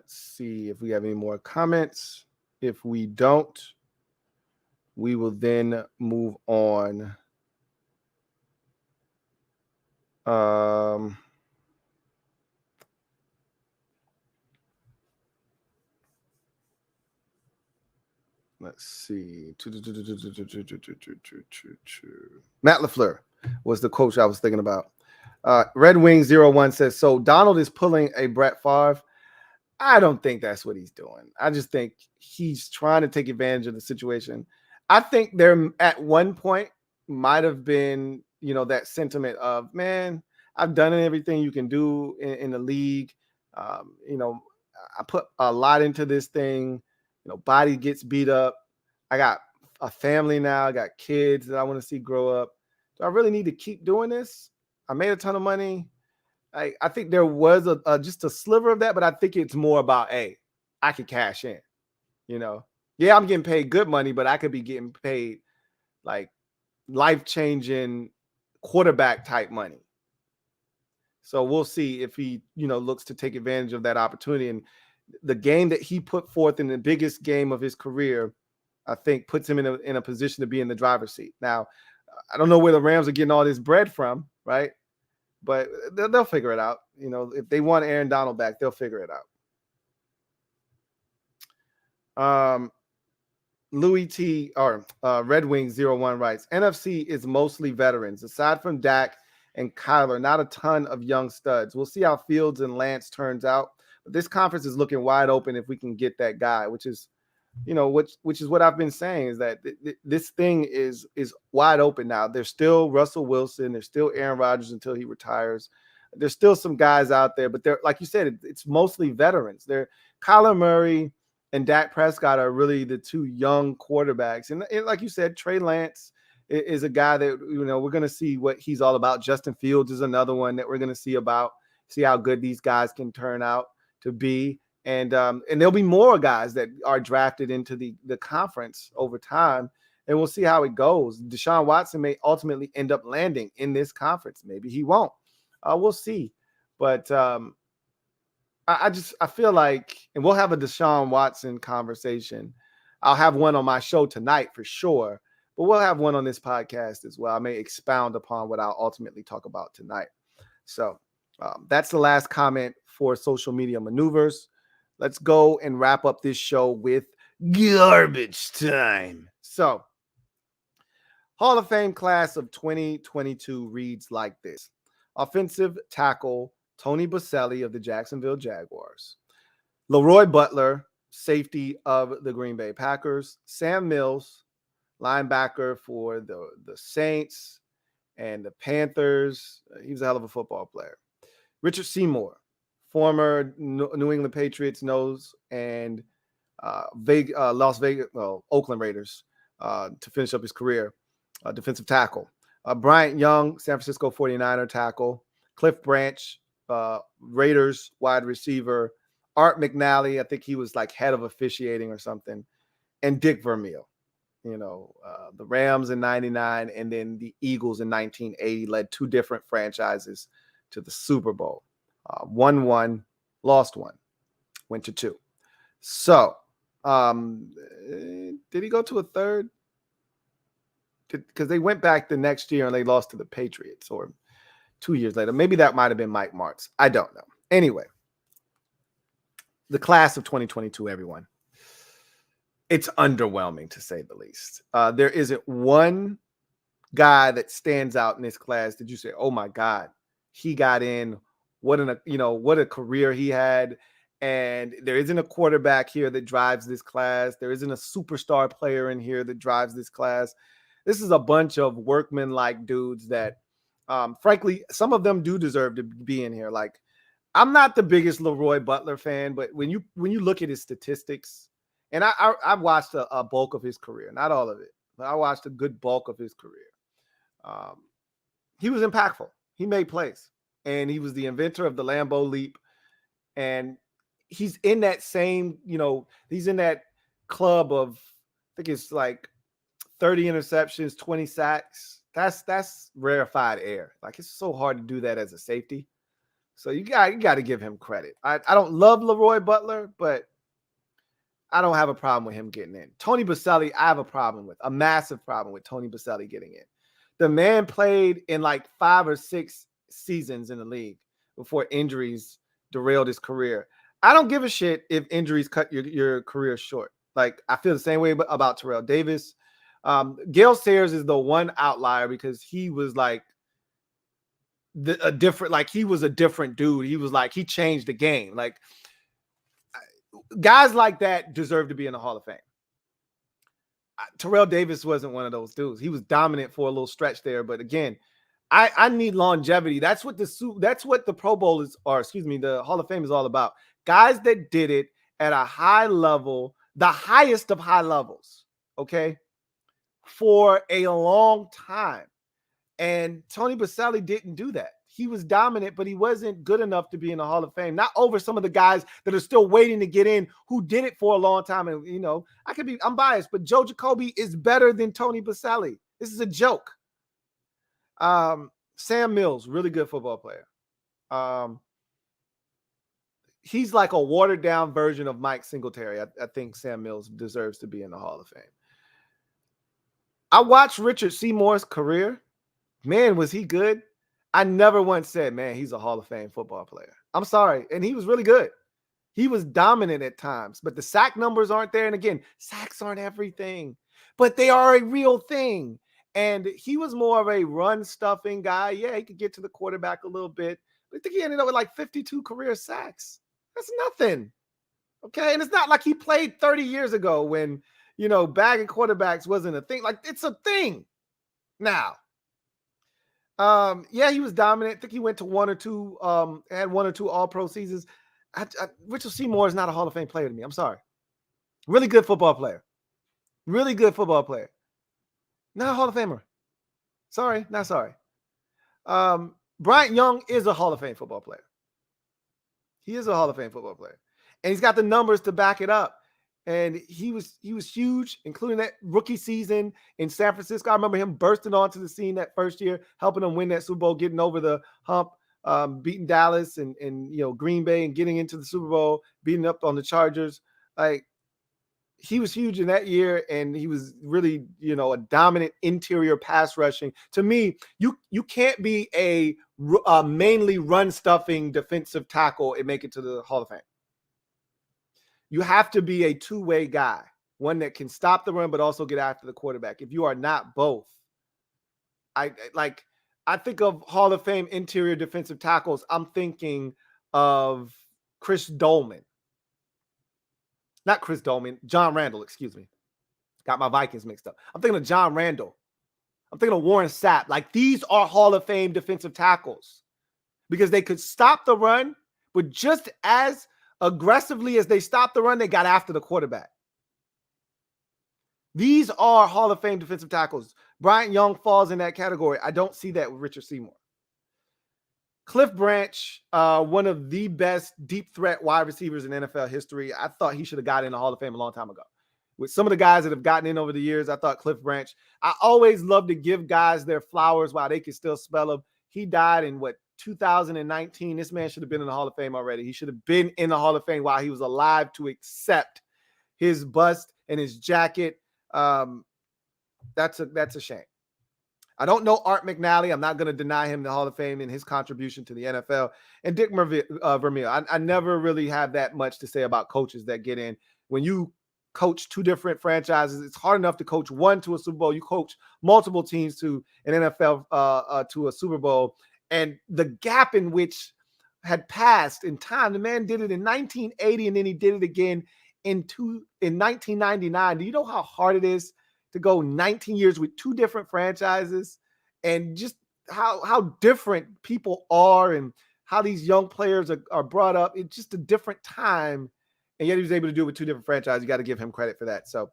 see if we have any more comments. If we don't, we will then move on. Let's see. Matt LaFleur was the coach I was thinking about. Red Wing 01 says, so Donald is pulling a Brett Favre. I don't think that's what he's doing. I just think he's trying to take advantage of the situation. I think there at one point might have been, that sentiment of, man, I've done everything you can do in the league. I put a lot into this thing. Body gets beat up. I got a family now. I got kids that I want to see grow up. Do I really need to keep doing this? I made a ton of money. I think there was just a sliver of that, but I think it's more about, hey, I could cash in, Yeah, I'm getting paid good money, but I could be getting paid like life-changing quarterback type money. So we'll see if he, looks to take advantage of that opportunity. And the game that he put forth in the biggest game of his career, I think puts him in a position to be in the driver's seat. Now, I don't know where the Rams are getting all this bread from, right? But they'll figure it out. If they want Aaron Donald back, they'll figure it out. Louie T or Red Wings 01 writes, NFC is mostly veterans. Aside from Dak and Kyler, not a ton of young studs. We'll see how Fields and Lance turns out. But this conference is looking wide open if we can get that guy, which is what I've been saying, is that this thing is wide open now. There's still Russell Wilson. There's still Aaron Rodgers until he retires. There's still some guys out there, but they're, like you said, it's mostly veterans. They're Kyler Murray and Dak Prescott are really the two young quarterbacks. And like you said, Trey Lance is a guy that, we're going to see what he's all about. Justin Fields is another one that we're going to see how good these guys can turn out to be. And there'll be more guys that are drafted into the conference over time, and we'll see how it goes. Deshaun Watson may ultimately end up landing in this conference. Maybe he won't. We'll see. But I feel like, and we'll have a Deshaun Watson conversation. I'll have one on my show tonight for sure, but we'll have one on this podcast as well. I may expound upon what I'll ultimately talk about tonight. So that's the last comment for social media maneuvers. Let's go and wrap up this show with garbage time. So, Hall of Fame class of 2022 reads like this. Offensive tackle, Tony Boselli of the Jacksonville Jaguars. Leroy Butler, safety of the Green Bay Packers. Sam Mills, linebacker for the Saints and the Panthers. He was a hell of a football player. Richard Seymour, former New England Patriots nose and Oakland Raiders to finish up his career, defensive tackle. Bryant Young, San Francisco 49er tackle. Cliff Branch, Raiders wide receiver. Art McNally, I think he was like head of officiating or something. And Dick Vermeil, the Rams in 99 and then the Eagles in 1980 led two different franchises to the Super Bowl. Won one, lost one, went to two. So, did he go to a third? Because they went back the next year and they lost to the Patriots, or 2 years later. Maybe that might have been Mike Martz. I don't know. Anyway, the class of 2022, everyone. It's underwhelming, to say the least. There isn't one guy that stands out in this class that you say, oh my God, he got in. What a career he had. And there isn't a quarterback here that drives this class. There isn't a superstar player in here that drives this class. This is a bunch of workman-like dudes that, frankly, some of them do deserve to be in here. Like, I'm not the biggest Leroy Butler fan, but when you look at his statistics, and I've watched a bulk of his career, not all of it, but I watched a good bulk of his career. He was impactful. He made plays. And he was the inventor of the Lambeau leap. And he's in that same, he's in that club of, I think it's like 30 interceptions, 20 sacks. That's rarefied air. Like, it's so hard to do that as a safety. So you got to give him credit. I don't love Leroy Butler, but I don't have a problem with him getting in. Tony Boselli, I have a massive problem with Tony Boselli getting in. The man played in like 5 or 6 seasons in the league before injuries derailed his career. I don't give a shit if injuries cut your career short. Like, I feel the same way about Terrell Davis. Gale Sayers is the one outlier because he was like a different dude. He was like, he changed the game. Like, guys like that deserve to be in the Hall of Fame. Terrell Davis wasn't one of those dudes. He was dominant for a little stretch there, but again, I need longevity. That's what the Pro Bowl is, or excuse me, the Hall of Fame is all about. Guys that did it at a high level, the highest of high levels, okay, for a long time. And Tony Baselli didn't do that. He was dominant, but he wasn't good enough to be in the Hall of Fame. Not over some of the guys that are still waiting to get in who did it for a long time. And, you know, I'm biased, but Joe Jacoby is better than Tony Baselli. This is a joke. Sam Mills, really good football player. He's like a watered down version of Mike Singletary. I think Sam Mills deserves to be in the Hall of Fame. I watched Richard Seymour's career. Man, was he good? I never once said, man, he's a Hall of Fame football player. I'm sorry. And he was really good. He was dominant at times, but the sack numbers aren't there. And again, sacks aren't everything, but they are a real thing. And he was more of a run stuffing guy. Yeah, he could get to the quarterback a little bit. But I think he ended up with like 52 career sacks. That's nothing. Okay. And it's not like he played 30 years ago when, you know, bagging quarterbacks wasn't a thing. Like, it's a thing now. Yeah, he was dominant. I think he went to had one or two all-pro seasons. Richard Seymour is not a Hall of Fame player to me. I'm sorry. Really good football player. Really good football player. Not a Hall of Famer. Sorry, not sorry. Bryant Young is a Hall of Fame football player. He is a Hall of Fame football player. And he's got the numbers to back it up. And he was huge, including that rookie season in San Francisco. I remember him bursting onto the scene that first year, helping them win that Super Bowl, getting over the hump, beating Dallas and you know, Green Bay, and getting into the Super Bowl, beating up on the Chargers. Like, he was huge in that year, and he was really, you know, a dominant interior pass rushing. To me, you can't be a mainly run stuffing defensive tackle and make it to the Hall of Fame. You have to be a two-way guy, one that can stop the run but also get after the quarterback. If you are not both, I think of Hall of Fame interior defensive tackles. I'm thinking of John Randall, excuse me. Got my Vikings mixed up. I'm thinking of John Randall. I'm thinking of Warren Sapp. Like, these are Hall of Fame defensive tackles because they could stop the run, but just as aggressively as they stopped the run, they got after the quarterback. These are Hall of Fame defensive tackles. Bryant Young falls in that category. I don't see that with Richard Seymour. Cliff Branch, one of the best deep threat wide receivers in NFL history. I thought he should have got in the Hall of Fame a long time ago. With some of the guys that have gotten in over the years, I thought Cliff Branch, I always love to give guys their flowers while they can still spell them. He died in 2019. This man should have been in the Hall of Fame already. He should have been in the Hall of Fame while he was alive to accept his bust and his jacket. That's a shame. I don't know Art McNally. I'm not going to deny him the Hall of Fame and his contribution to the NFL. And Dick Vermeil. I never really have that much to say about coaches that get in. When you coach two different franchises, it's hard enough to coach one to a Super Bowl. You coach multiple teams to an NFL to a Super Bowl. And the gap in which had passed in time, the man did it in 1980, and then he did it again in 1999. Do you know how hard it is to go 19 years with two different franchises, and just how different people are and how these young players are brought up? It's just a different time, and yet he was able to do it with two different franchises. You got to give him credit for that. So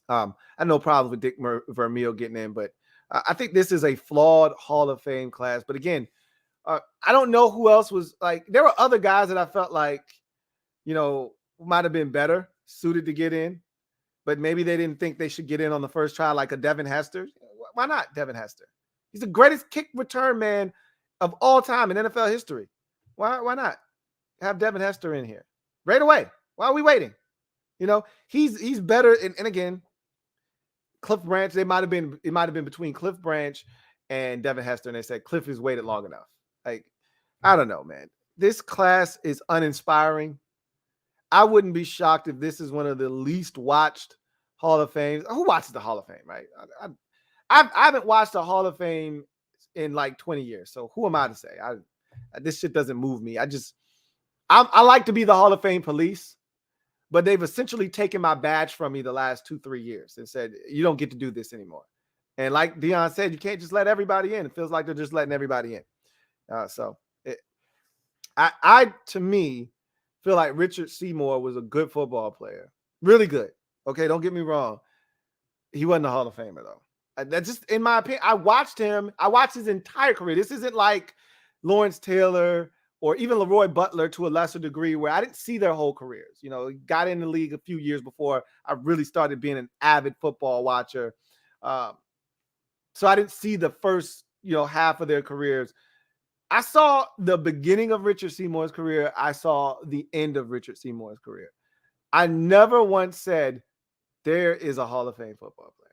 I have no problem with Dick Vermeil getting in, but I think this is a flawed Hall of Fame class. But again, I don't know who else was like. There were other guys that I felt like, you know, might have been better suited to get in, but maybe they didn't think they should get in on the first try, like a Devin Hester. Why not Devin Hester? He's the greatest kick return man of all time in NFL history. Why not have Devin Hester in here right away? Why are we waiting? You know, he's better. And again, Cliff Branch, it might have been between Cliff Branch and Devin Hester, and they said Cliff has waited long enough. Like, I don't know, man. This class is uninspiring. I wouldn't be shocked if this is one of the least watched Hall of Fames. Who watches the Hall of Fame, right? I haven't watched a Hall of Fame in like 20 years. So who am I to say? This shit doesn't move me. I like to be the Hall of Fame police, but they've essentially taken my badge from me the last 2-3 years and said, you don't get to do this anymore. And like Dion said, you can't just let everybody in. It feels like they're just letting everybody in. To me, feel like Richard Seymour was a good football player. Really good. Okay, don't get me wrong. He wasn't a Hall of Famer, though. That's just, in my opinion, I watched him. I watched his entire career. This isn't like Lawrence Taylor or even Leroy Butler to a lesser degree, where I didn't see their whole careers. You know, got in the league a few years before I really started being an avid football watcher. So I didn't see the first, half of their careers. I saw the beginning of Richard Seymour's career. I saw the end of Richard Seymour's career. I never once said there is a Hall of Fame football player.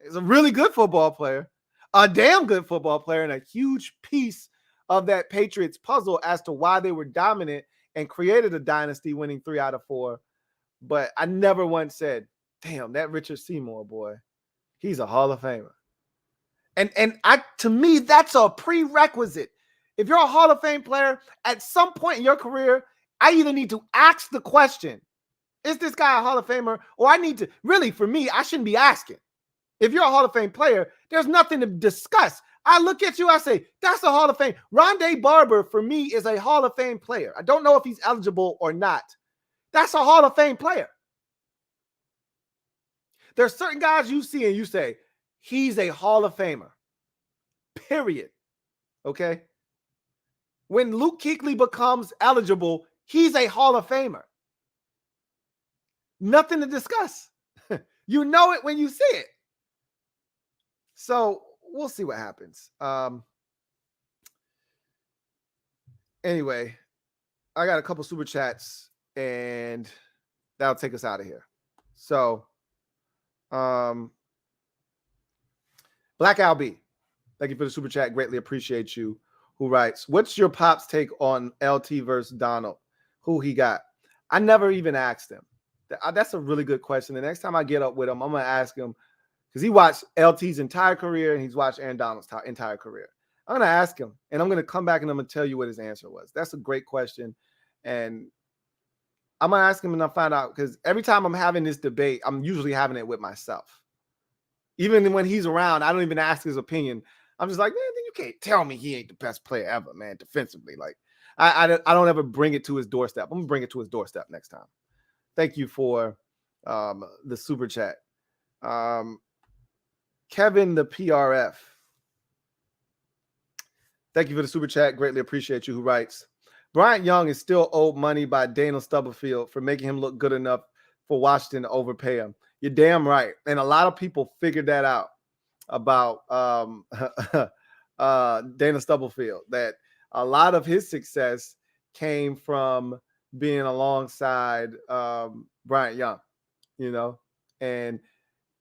He's a really good football player, a damn good football player, and a huge piece of that Patriots puzzle as to why they were dominant and created a dynasty, winning 3 out of 4. But I never once said, damn, that Richard Seymour boy, he's a Hall of Famer. And to me, that's a prerequisite. If you're a Hall of Fame player, at some point in your career, I either need to ask the question, is this guy a Hall of Famer? Or I need to, really, for me, I shouldn't be asking. If you're a Hall of Fame player, there's nothing to discuss. I look at you, I say, that's a Hall of Fame. Rondé Barber, for me, is a Hall of Fame player. I don't know if he's eligible or not. That's a Hall of Fame player. There's certain guys you see and you say, he's a Hall of Famer. Period. Okay? When Luke Kuechly becomes eligible, he's a Hall of Famer. Nothing to discuss. You know it when you see it. So we'll see what happens. Anyway, I got a couple super chats and that'll take us out of here. So, Black Al B, thank you for the super chat. Greatly appreciate you. Who writes, what's your pop's take on LT versus Donald? Who he got? I never even asked him. That's a really good question. The next time I get up with him, I'm going to ask him, because he watched LT's entire career and he's watched Aaron Donald's entire career. I'm going to ask him, and I'm going to come back and I'm going to tell you what his answer was. That's a great question. And I'm going to ask him and I'll find out, because every time I'm having this debate, I'm usually having it with myself. Even when he's around, I don't even ask his opinion. I'm just like, man, you can't tell me he ain't the best player ever, man, defensively. Like, I don't ever bring it to his doorstep. I'm going to bring it to his doorstep next time. Thank you for the super chat. Kevin, the PRF. Thank you for the super chat. Greatly appreciate you. Who writes, Bryant Young is still owed money by Dana Stubblefield for making him look good enough for Washington to overpay him. You're damn right. And a lot of people figured that out about Dana Stubblefield, that a lot of his success came from being alongside Bryant Young, and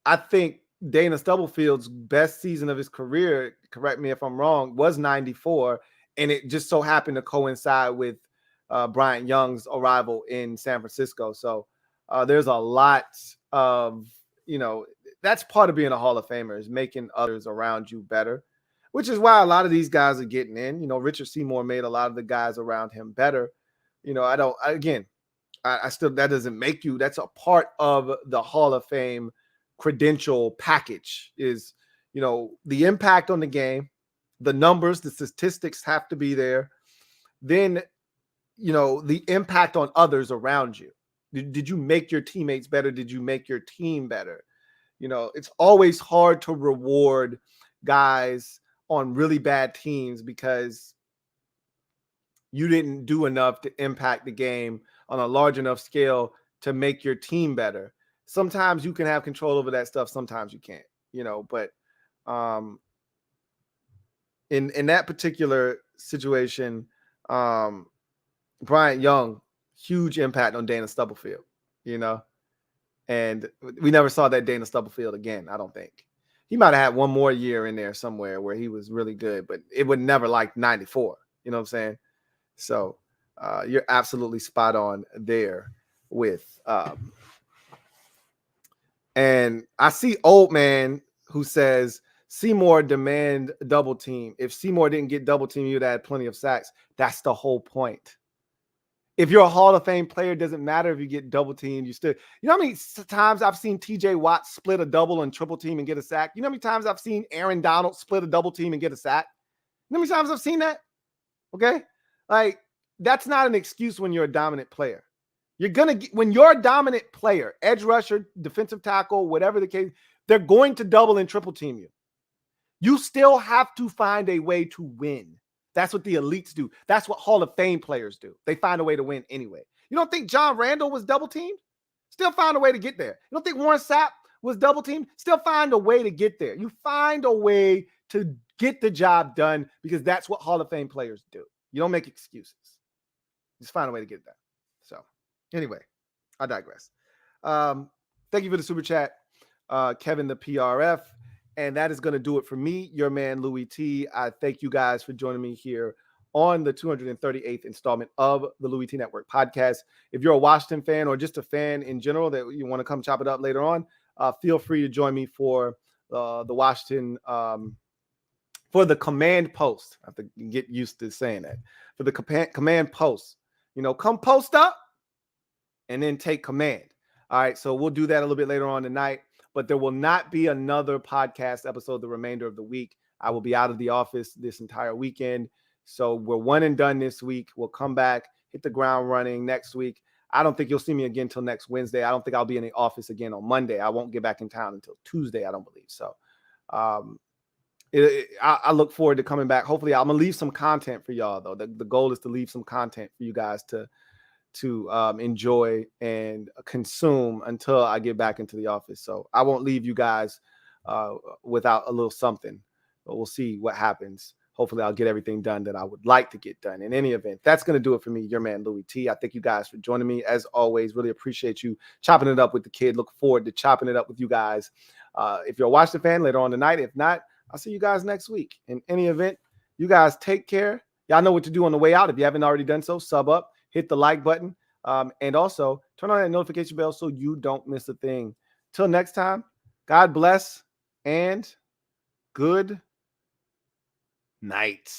I think Dana Stubblefield's best season of his career, correct me if I'm wrong, was 94, and it just so happened to coincide with Bryant Young's arrival in San Francisco. So there's a lot of, that's part of being a Hall of Famer, is making others around you better, which is why a lot of these guys are getting in. Richard Seymour made a lot of the guys around him better. I still, that doesn't make you, that's a part of the Hall of Fame credential package, is, the impact on the game, the numbers, the statistics have to be there. Then, the impact on others around you. Did you make your teammates better? Did you make your team better? It's always hard to reward guys on really bad teams because you didn't do enough to impact the game on a large enough scale to make your team better. Sometimes you can have control over that stuff. Sometimes you can't, but in that particular situation, Bryant Young, huge impact on Dana Stubblefield, and we never saw that Dana Stubblefield again. I don't think. He might have had one more year in there somewhere where he was really good, but it would never like 94. You know what I'm saying? So you're absolutely spot on there. with. And I see Old Man who says Seymour demand double team. If Seymour didn't get double team, you'd had plenty of sacks. That's the whole point. If you're a Hall of Fame player, it doesn't matter if you get double teamed. You still, you know how many times I've seen TJ Watt split a double and triple team and get a sack? You know how many times I've seen Aaron Donald split a double team and get a sack? You know how many times I've seen that? Okay. Like, that's not an excuse when you're a dominant player. You're going to get, when you're a dominant player, edge rusher, defensive tackle, whatever the case, they're going to double and triple team you. You still have to find a way to win. That's what the elites do. That's what Hall of Fame players do. They find a way to win anyway. You don't think John Randall was double teamed? Still find a way to get there. You don't think Warren Sapp was double teamed? Still find a way to get there. You find a way to get the job done because that's what Hall of Fame players do. You don't make excuses. Just find a way to get there. So anyway, I digress. Thank you for the super chat, Kevin the PRF. And that is going to do it for me, your man, Louie T. I thank you guys for joining me here on the 238th installment of the Louie T Network podcast. If you're a Washington fan or just a fan in general that you want to come chop it up later on, feel free to join me for the Washington, for the command post. I have to get used to saying that. For the command post, you know, come post up and then take command. All right, so we'll do that a little bit later on tonight. But there will not be another podcast episode the remainder of the week. I will be out of the office this entire weekend. So we're one and done this week. We'll come back, hit the ground running next week. I don't think you'll see me again until next Wednesday. I don't think I'll be in the office again on Monday. I won't get back in town until Tuesday, I don't believe. So I look forward to coming back. Hopefully, I'm going to leave some content for y'all, though. The goal is to leave some content for you guys to enjoy and consume until I get back into the office. So I won't leave you guys without a little something, but we'll see what happens. Hopefully I'll get everything done that I would like to get done. In any event, that's going to do it for me, your man, Louie T. I thank you guys for joining me. As always, really appreciate you chopping it up with the kid. Look forward to chopping it up with you guys. If you're a Washington fan, later on tonight. If not, I'll see you guys next week. In any event, you guys take care. Y'all know what to do on the way out. If you haven't already done so, sub up. Hit the like button, and also turn on that notification bell so you don't miss a thing. Till next time, God bless and good night.